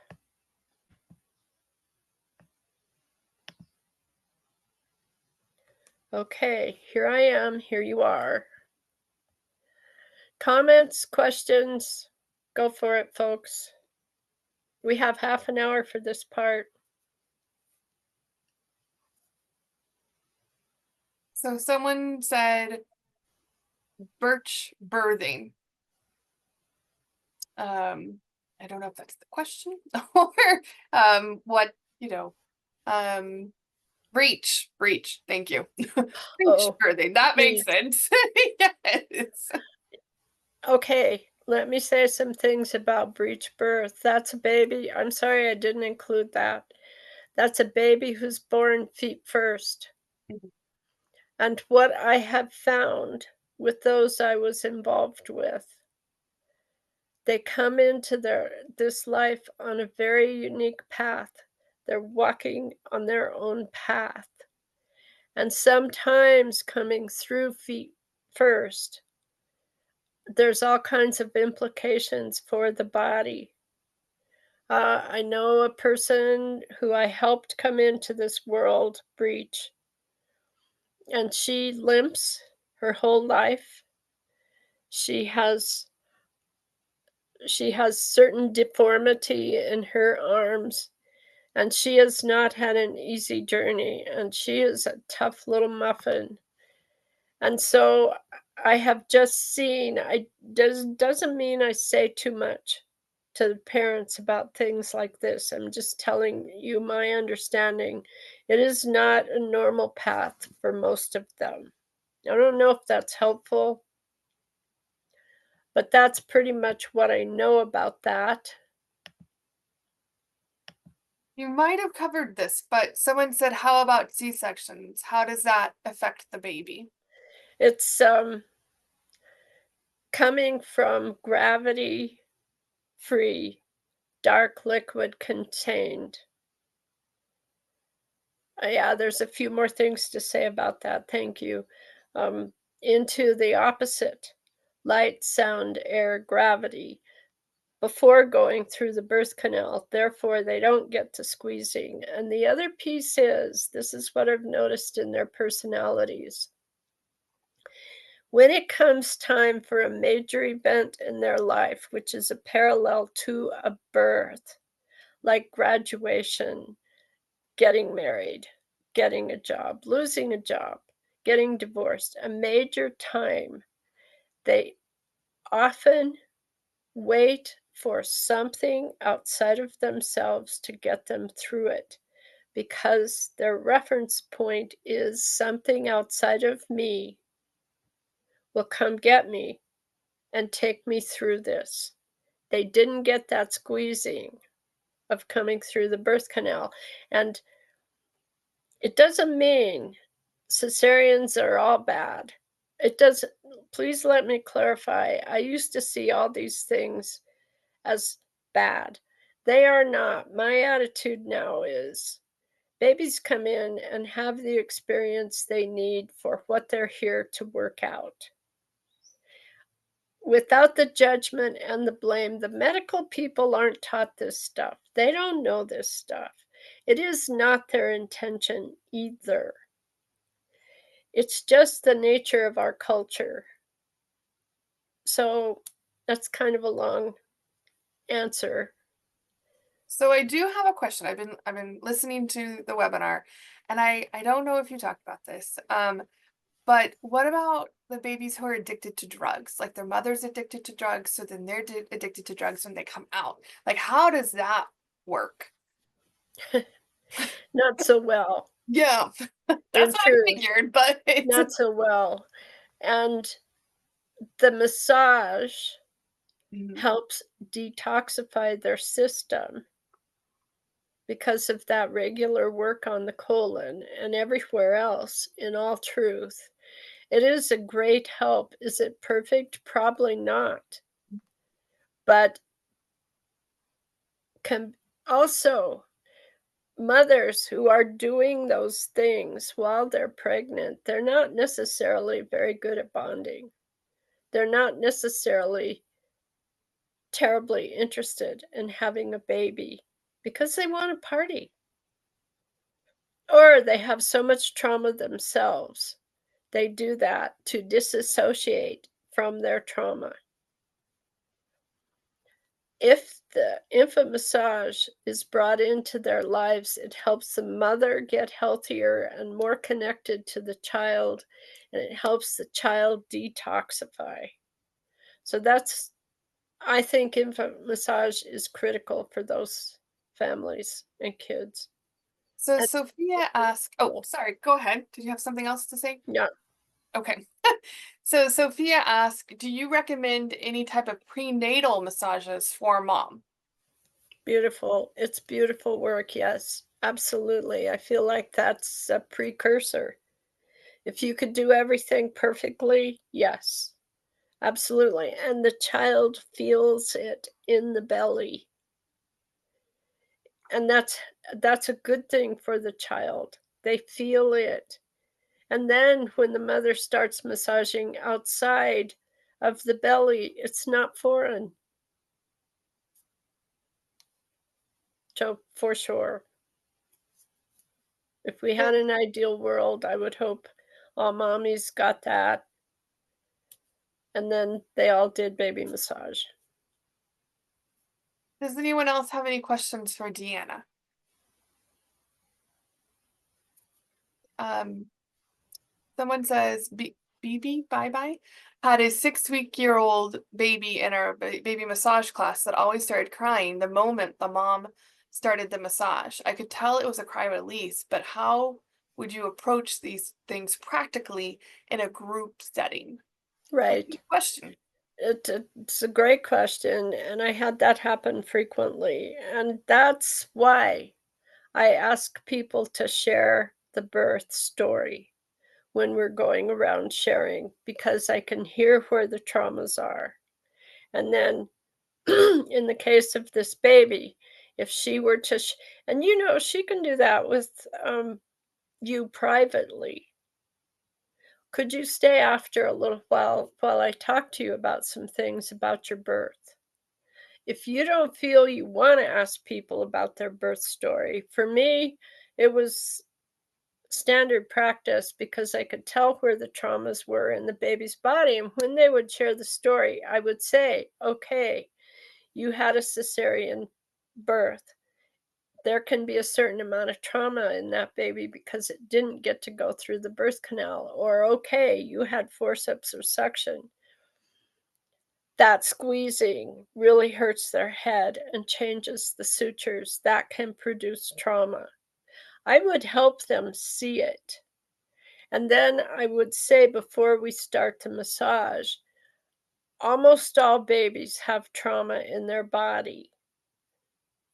Okay, here I am. Here you are. Comments, questions? Go for it, folks. We have half an hour for this part. So someone said birch birthing. I don't know if that's the question or what, breach. Thank you. Breach birthing. That makes sense. Yes. Okay, let me say some things about breech birth. That's a baby. I'm sorry I didn't include that. That's a baby who's born feet first. And what I have found with those I was involved with, they come into this life on a very unique path. They're walking on their own path. And sometimes coming through feet first, there's all kinds of implications for the body. I know a person who I helped come into this world, breech, and she limps her whole life. She has certain deformity in her arms, and she has not had an easy journey, and she is a tough little muffin. And so I have just seen, doesn't mean I say too much to the parents about things like this. I'm just telling you my understanding. It is not a normal path for most of them. I don't know if that's helpful. But that's pretty much what I know about that. You might have covered this, but someone said, how about C-sections? How does that affect the baby? It's coming from gravity-free, dark liquid contained. Yeah, there's a few more things to say about that. Thank you. Into the opposite, light, sound, air, gravity, before going through the birth canal. Therefore, they don't get to squeezing. And the other piece is, this is what I've noticed in their personalities. When it comes time for a major event in their life, which is a parallel to a birth, like graduation, getting married, getting a job, losing a job, getting divorced, a major time, they often wait for something outside of themselves to get them through it, because their reference point is something outside of me will come get me and take me through this. They didn't get that squeezing of coming through the birth canal. And it doesn't mean cesareans are all bad. It doesn't. Please let me clarify. I used to see all these things as bad. They are not. My attitude now is babies come in and have the experience they need for what they're here to work out. Without the judgment and the blame, the medical people aren't taught this stuff. They don't know this stuff. It is not their intention either. It's just the nature of our culture. So that's kind of a long answer. So I do have a question. I've been listening to the webinar, and I don't know if you talked about this. But what about the babies who are addicted to drugs? Like their mother's addicted to drugs, so then they're addicted to drugs when they come out. Like, how does that work? Not so well. Yeah, that's In what I truth, figured, but it's not so well. And the massage helps detoxify their system because of that regular work on the colon and everywhere else, in all truth. It is a great help. Is it perfect? Probably not. But also, mothers who are doing those things while they're pregnant, they're not necessarily very good at bonding. They're not necessarily terribly interested in having a baby because they want to party. Or they have so much trauma themselves, they do that to disassociate from their trauma. If the infant massage is brought into their lives, it helps the mother get healthier and more connected to the child, and it helps the child detoxify. So that's, I think infant massage is critical for those families and kids. so And Sophia asked, oh, sorry, go ahead. Did you have something else to say? yeah, Okay. So Sophia asked, do you recommend any type of prenatal massages for mom? beautiful. It's beautiful work. Yes, absolutely. I feel like that's a precursor. If you could do everything perfectly, yes, absolutely. And the child feels it in the belly. And that's a good thing for the child. They feel it. And then when the mother starts massaging outside of the belly, it's not foreign. So for sure. If we had an ideal world, I would hope all mommies got that. And then they all did baby massage. Does anyone else have any questions for DeAnna? Someone says BB bye had a 6-week-old baby in our baby massage class that always started crying the moment the mom started the massage. I could tell it was a cry release, but how would you approach these things practically in a group setting? Right. Good question. It's a great question, and I had that happen frequently, and that's why I ask people to share the birth story when we're going around sharing, because I can hear where the traumas are. And then in the case of this baby, if she were to and she can do that with you privately. Could you stay after a little while I talk to you about some things about your birth? If you don't feel you want to ask people about their birth story, for me, it was standard practice because I could tell where the traumas were in the baby's body. And when they would share the story, I would say, okay, you had a cesarean birth. There can be a certain amount of trauma in that baby because it didn't get to go through the birth canal. Or, okay, you had forceps or suction. That squeezing really hurts their head and changes the sutures. That can produce trauma. I would help them see it. And then I would say before we start the massage, almost all babies have trauma in their body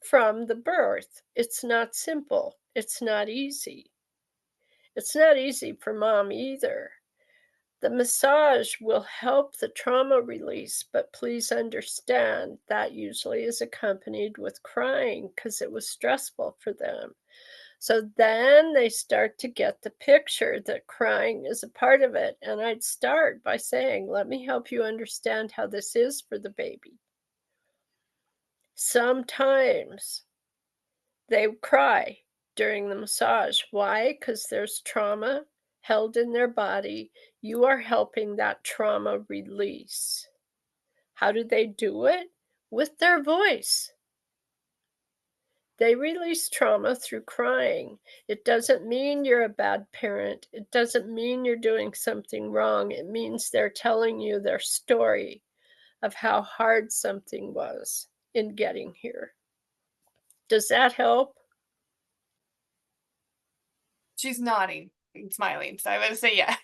from the birth. It's not simple. It's not easy. It's not easy for mom either. The massage will help the trauma release, but please understand that usually is accompanied with crying because it was stressful for them. So then they start to get the picture that crying is a part of it. And I'd start by saying, let me help you understand how this is for the baby. Sometimes they cry during the massage. Why? Because there's trauma held in their body. You are helping that trauma release. How do they do it? With their voice. They release trauma through crying. It doesn't mean you're a bad parent. It doesn't mean you're doing something wrong. It means they're telling you their story of how hard something was in getting here. Does that help? She's nodding and smiling, so I'm gonna say yeah.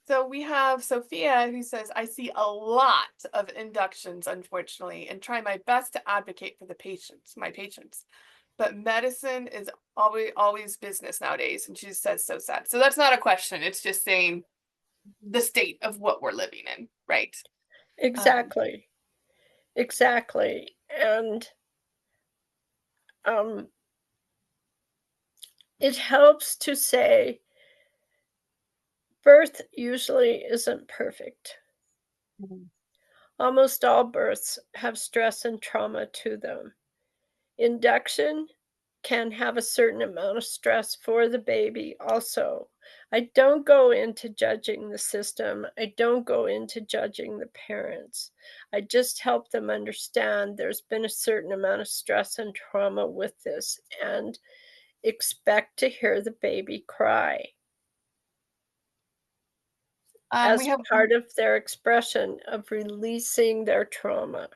So we have Sophia who says, I see a lot of inductions, unfortunately, and try my best to advocate for my patients. But medicine is always business nowadays. And she says so sad. So that's not a question. It's just saying the state of what we're living in, right? Exactly. Exactly. And it helps to say birth usually isn't perfect. Almost all births have stress and trauma to them. Induction can have a certain amount of stress for the baby also. I don't go into judging the system. I don't go into judging the parents. I just help them understand there's been a certain amount of stress and trauma with this and expect to hear the baby cry as We have part of their expression of releasing their trauma.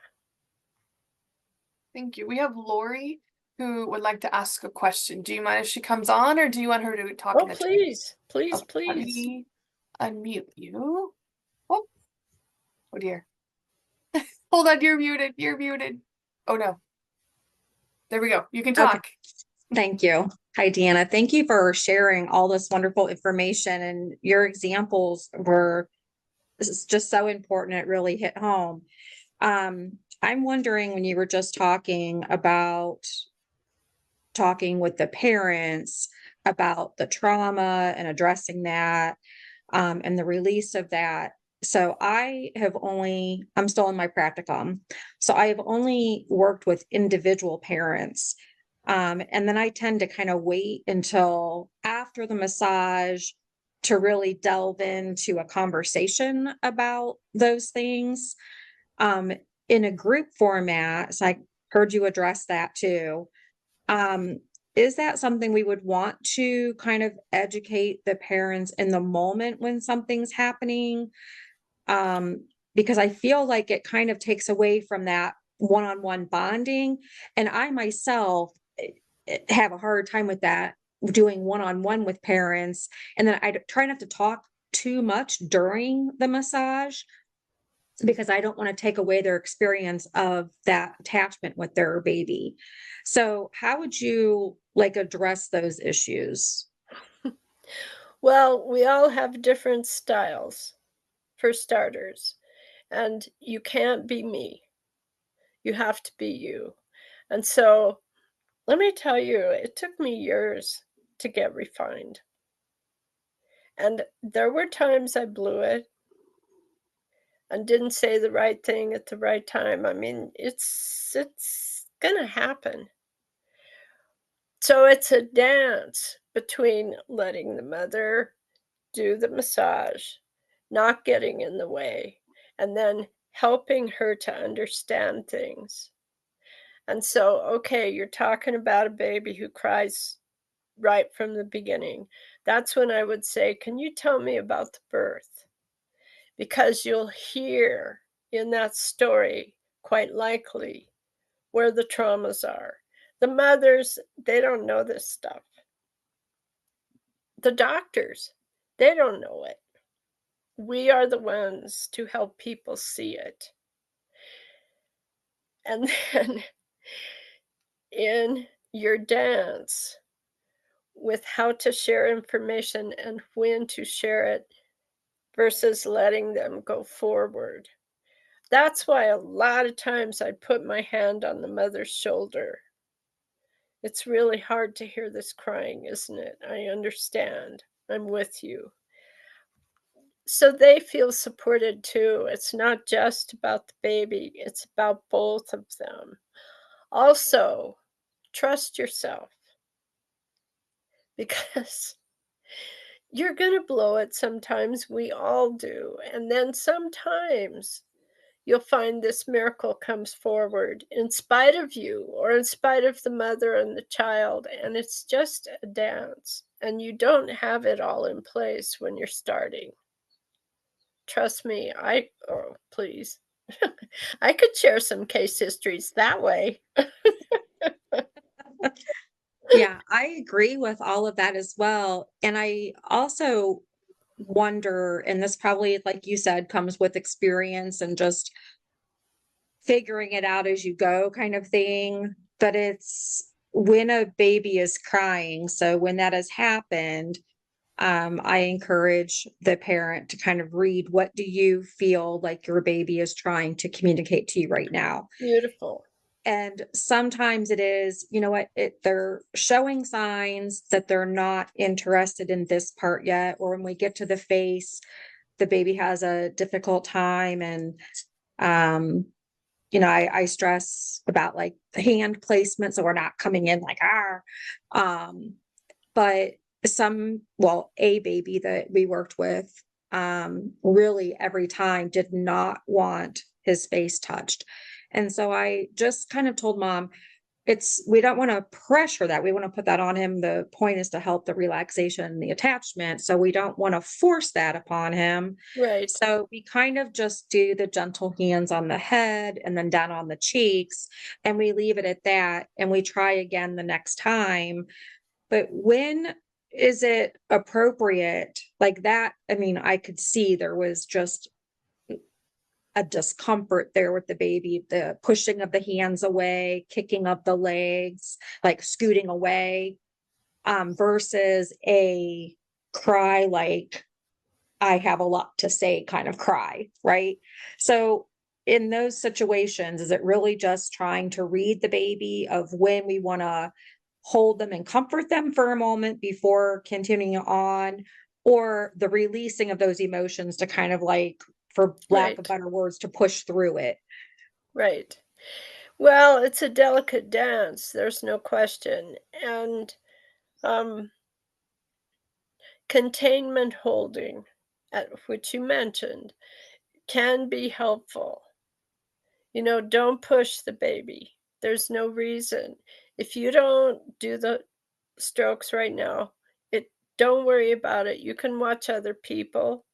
Thank you. We have Lori who would like to ask a question. Do you mind if she comes on, or do you want her to talk Oh, in the chat? please, please, Okay, let please. me unmute you. Oh, oh dear. Hold on, you're muted. You're muted. Oh no. There we go. You can Okay. talk. Thank you. Hi, Deanna. Thank you for sharing all this wonderful information, and your examples were, this is just so important. It really hit home. I'm wondering, when you were just talking with the parents about the trauma and addressing that, and the release of that. So I'm still in my practicum. So I have only worked with individual parents. And then I tend to kind of wait until after the massage to really delve into a conversation about those things. In a group format, so I heard you address that too. Is that something we would want to kind of educate the parents in the moment when something's happening? Because I feel like it kind of takes away from that one-on-one bonding. And I myself have a hard time with that, doing one-on-one with parents. And then I try not to talk too much during the massage because I don't want to take away their experience of that attachment with their baby. So how would you like address those issues? Well, we all have different styles, for starters, and you can't be me. You have to be you. And so, let me tell you, it took me years to get refined. And there were times I blew it and didn't say the right thing at the right time. I mean, it's gonna happen. So it's a dance between letting the mother do the massage, not getting in the way, and then helping her to understand things. And so, okay, you're talking about a baby who cries right from the beginning. That's when I would say, "Can you tell me about the birth?" Because you'll hear in that story, quite likely, where the traumas are. The mothers, they don't know this stuff. The doctors, they don't know it. We are the ones to help people see it. And then in your dance with how to share information and when to share it versus letting them go forward. That's why a lot of times I put my hand on the mother's shoulder. It's really hard to hear this crying, isn't it? I understand. I'm with you. So they feel supported too. It's not just about the baby, it's about both of them. Also, trust yourself because you're going to blow it sometimes. We all do. And then sometimes you'll find this miracle comes forward in spite of you or in spite of the mother and the child. And it's just a dance. And you don't have it all in place when you're starting. Trust me, oh, please. I could share some case histories that way. Yeah, I agree with all of that as well. And I also wonder, and this probably, like you said, comes with experience and just figuring it out as you go kind of thing. But it's when a baby is crying. So when that has happened, I encourage the parent to kind of read, what do you feel like your baby is trying to communicate to you right now? Beautiful. And sometimes it is, you know what, they're showing signs that they're not interested in this part yet. Or when we get to the face, the baby has a difficult time. And, I stress about like the hand placement. So we're not coming in like, but a baby that we worked with, really every time did not want his face touched. And so I just kind of told mom, we don't want to pressure that. We want to put that on him. The point is to help the relaxation and the attachment. So we don't want to force that upon him. Right. So we kind of just do the gentle hands on the head and then down on the cheeks, and we leave it at that. And we try again the next time. But when is it appropriate? Like that, I mean, I could see there was just a discomfort there with the baby, the pushing of the hands away, kicking up the legs, like scooting away, versus a cry like I have a lot to say kind of cry, right? So in those situations, is it really just trying to read the baby of when we want to hold them and comfort them for a moment before continuing on, or the releasing of those emotions to kind of like, for lack of Right. better words, to push through it? Right. Well, it's a delicate dance, there's no question. And um, containment holding, which you mentioned, can be helpful. Don't push the baby. There's no reason. If you don't do the strokes right now, don't worry about it. You can watch other people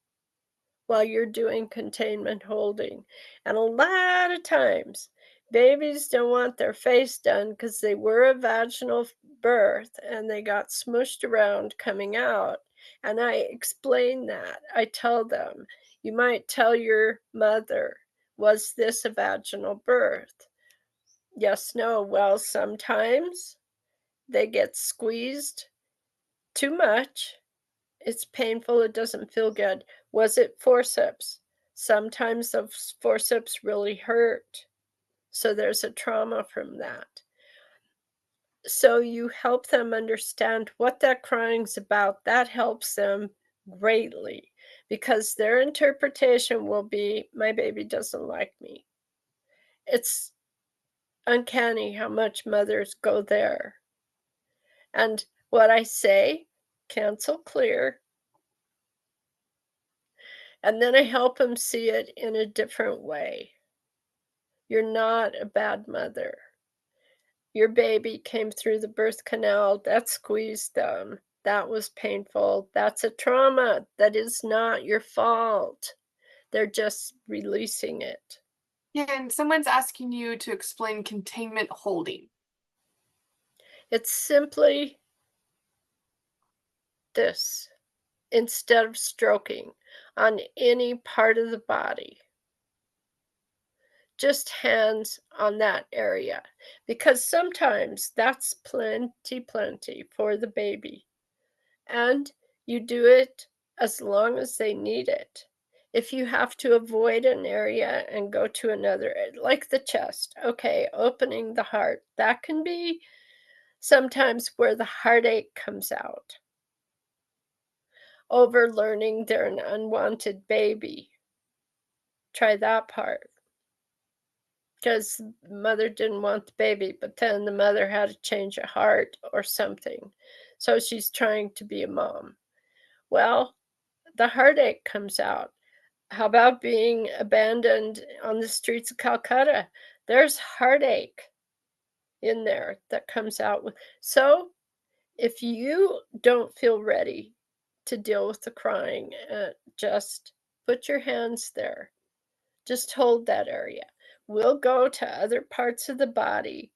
while you're doing containment holding. And a lot of times, babies don't want their face done because they were a vaginal birth and they got smushed around coming out. And I explain that. I tell them, you might tell your mother, was this a vaginal birth? Yes, no. Well, sometimes they get squeezed too much. It's painful. It doesn't feel good. Was it forceps? Sometimes those forceps really hurt. So there's a trauma from that. So you help them understand what that crying's about. That helps them greatly because their interpretation will be, my baby doesn't like me. It's uncanny how much mothers go there. And what I say, cancel clear. And then I help them see it in a different way. You're not a bad mother. Your baby came through the birth canal, that squeezed them. That was painful. That's a trauma. That is not your fault. They're just releasing it. Yeah, and someone's asking you to explain containment holding. It's simply this instead of stroking on any part of the body. Just hands on that area because sometimes that's plenty for the baby. And you do it as long as they need it. If you have to avoid an area and go to another, like the chest, okay, opening the heart, that can be sometimes where the heartache comes out. Over learning they're an unwanted baby. Try that part. Because mother didn't want the baby, but then the mother had a change of heart or something. So she's trying to be a mom. Well, the heartache comes out. How about being abandoned on the streets of Calcutta? There's heartache in there that comes out with. So if you don't feel ready to deal with the crying, just put your hands there. Just hold that area. We'll go to other parts of the body.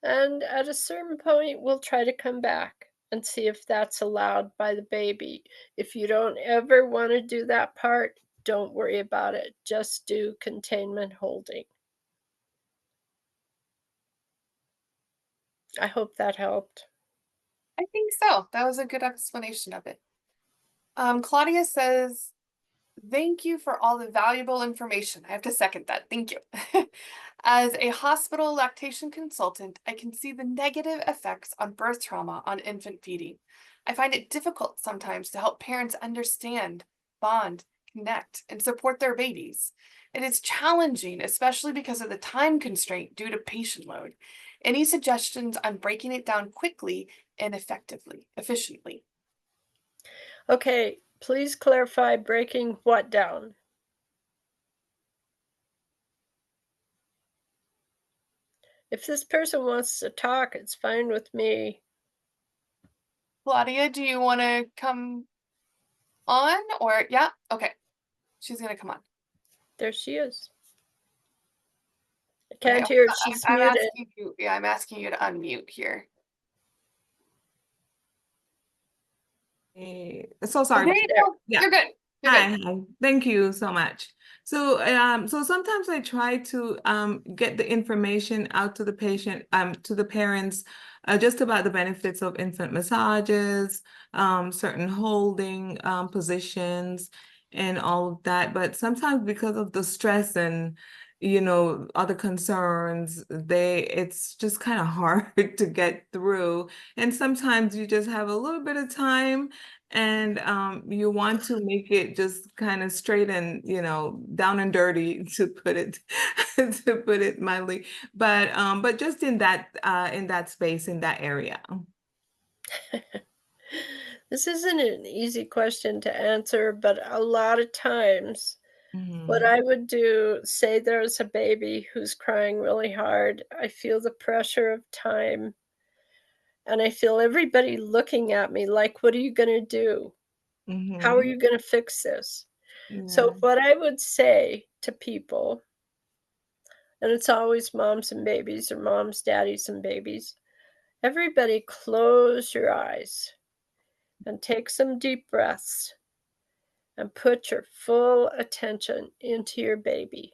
And at a certain point, we'll try to come back and see if that's allowed by the baby. If you don't ever want to do that part, don't worry about it. Just do containment holding. I hope that helped. I think so. That was a good explanation of it. Claudia says, thank you for all the valuable information. I have to second that. Thank you. As a hospital lactation consultant, I can see the negative effects on birth trauma on infant feeding. I find it difficult sometimes to help parents understand, bond, connect, and support their babies. It is challenging, especially because of the time constraint due to patient load. Any suggestions on breaking it down quickly and efficiently? Okay, please clarify breaking what down? If this person wants to talk, it's fine with me. Claudia, do you want to come on or yeah? Okay. She's going to come on. There she is. I Okay, can't hear. She's muted. asking you, yeah, I'm asking you to unmute here. So sorry. There you go. Yeah. You're good. You're Hi, good. hi. Thank you so much. So, so sometimes I try to get the information out to the patient, to the parents, just about the benefits of infant massages, certain holding positions, and all of that. But sometimes because of the stress and other concerns, it's just kind of hard to get through. And sometimes you just have a little bit of time and you want to make it just kind of straight and down and dirty to put it to put it mildly, but just in that space, in that area. This isn't an easy question to answer, but a lot of times what I would do, say there's a baby who's crying really hard, I feel the pressure of time, and I feel everybody looking at me like, what are you going to do? How are you going to fix this? So what I would say to people, and it's always moms and babies or moms, daddies and babies, everybody close your eyes. And take some deep breaths and put your full attention into your baby.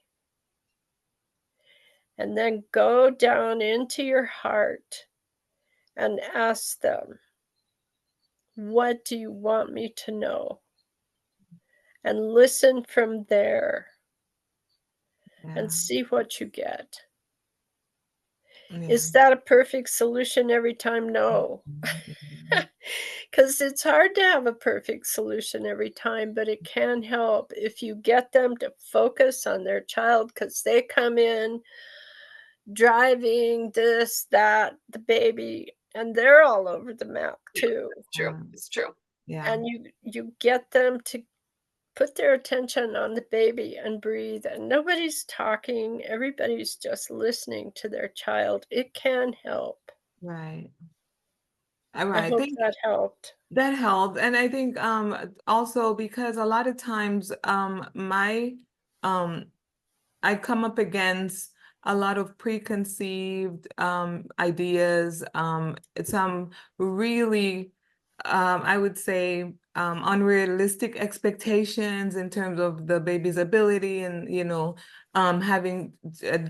And then go down into your heart and ask them, what do you want me to know? And listen from there Yeah. and see what you get. Yeah. Is that a perfect solution every time? No. Because it's hard to have a perfect solution every time, but it can help if you get them to focus on their child, because they come in driving this, that, the baby, and they're all over the map too. It's true. It's true. Yeah. And you get them to put their attention on the baby and breathe, and nobody's talking, everybody's just listening to their child. It can help. Right. All I right. hope Thank that helped. That helped. And I think also because a lot of times I come up against a lot of preconceived ideas, some really I would say unrealistic expectations in terms of the baby's ability, and having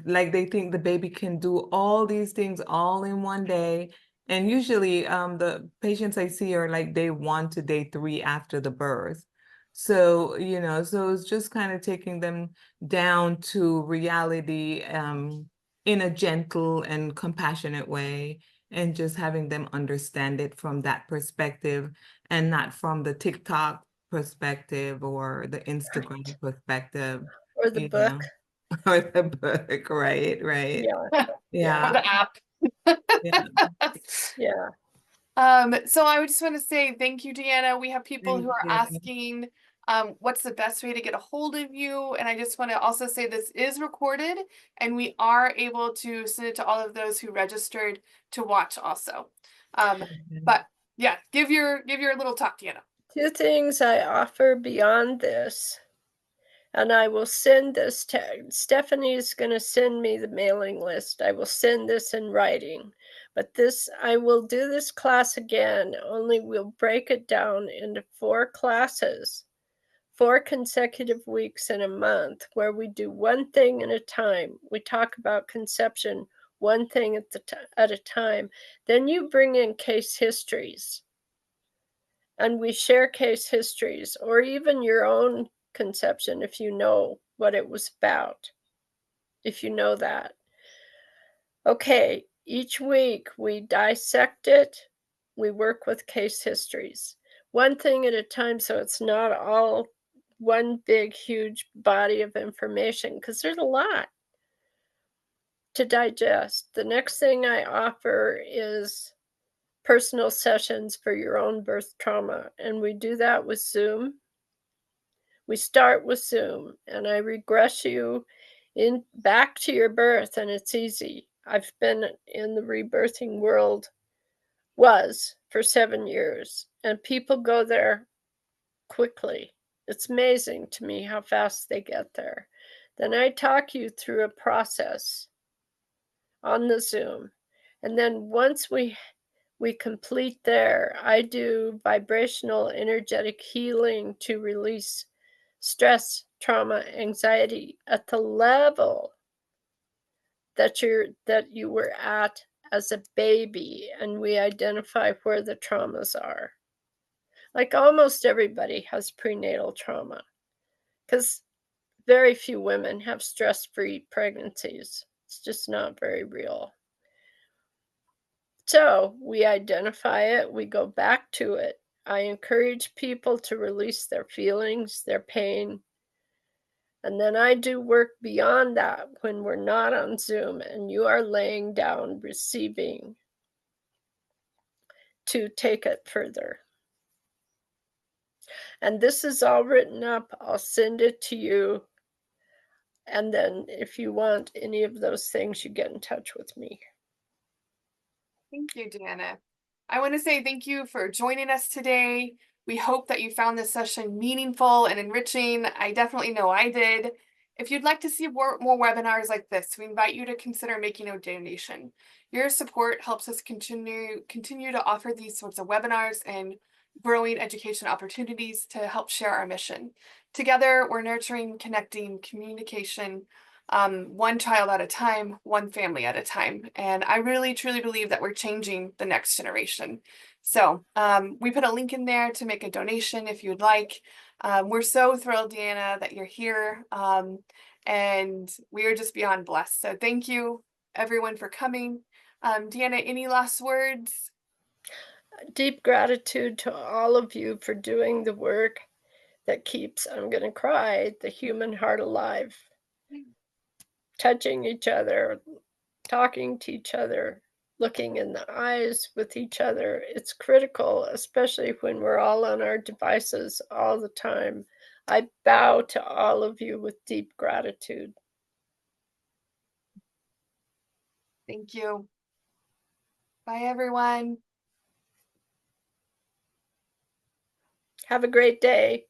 like they think the baby can do all these things all in one day. And usually the patients I see are like day 1 to day 3 after the birth. So, so it's just kind of taking them down to reality in a gentle and compassionate way, and just having them understand it from that perspective and not from the TikTok perspective or the Instagram perspective, Or the book. or the book, right? Yeah. Yeah. Or the app. Yeah. Yeah. So I just want to say thank you, DeAnna. We have people who are Thank you. asking what's the best way to get a hold of you. And I just want to also say this is recorded and we are able to send it to all of those who registered to watch also. But yeah, give your little talk, DeAnna. 2 things I offer beyond this, and I will send this to Stephanie's going to send me the mailing list. I will send this in writing. But I will do this class again, only we'll break it down into 4 classes, 4 consecutive weeks in a month, where we do one thing at a time. We talk about conception one thing at a time. Then you bring in case histories, and we share case histories, or even your own conception if you know what it was about, if you know that. Okay, each week we dissect it, we work with case histories, one thing at a time, so it's not all one big, huge body of information, because there's a lot to digest. The next thing I offer is personal sessions for your own birth trauma, and we do that with Zoom. We start with Zoom, and I regress you back to your birth, and it's easy. I've been in the rebirthing world for 7 years, and people go there quickly. It's amazing to me how fast they get there. Then I talk you through a process on the Zoom, and then once we complete there, I do vibrational energetic healing to release stress, trauma, anxiety at the level that you were at as a baby, and we identify where the traumas are. Like almost everybody has prenatal trauma, because very few women have stress-free pregnancies. It's just not very real. So we identify it, we go back to it. I encourage people to release their feelings, their pain. And then I do work beyond that when we're not on Zoom and you are laying down, receiving, to take it further. And this is all written up. I'll send it to you. And then if you want any of those things, you get in touch with me. Thank you, DeAnna. I want to say thank you for joining us today. We hope that you found this session meaningful and enriching. I definitely know I did. If you'd like to see more webinars like this, we invite you to consider making a donation. Your support helps us continue to offer these sorts of webinars and growing education opportunities to help share our mission. Together, we're nurturing, connecting, communication, one child at a time, one family at a time. And I really, truly believe that we're changing the next generation. So we put a link in there to make a donation if you'd like. We're so thrilled, DeAnna, that you're here. And we are just beyond blessed. So thank you, everyone, for coming. DeAnna, any last words? Deep gratitude to all of you for doing the work that keeps, I'm going to cry, the human heart alive. Touching each other, talking to each other, looking in the eyes with each other. It's critical, especially when we're all on our devices all the time. I bow to all of you with deep gratitude. Thank you. Bye, everyone. Have a great day.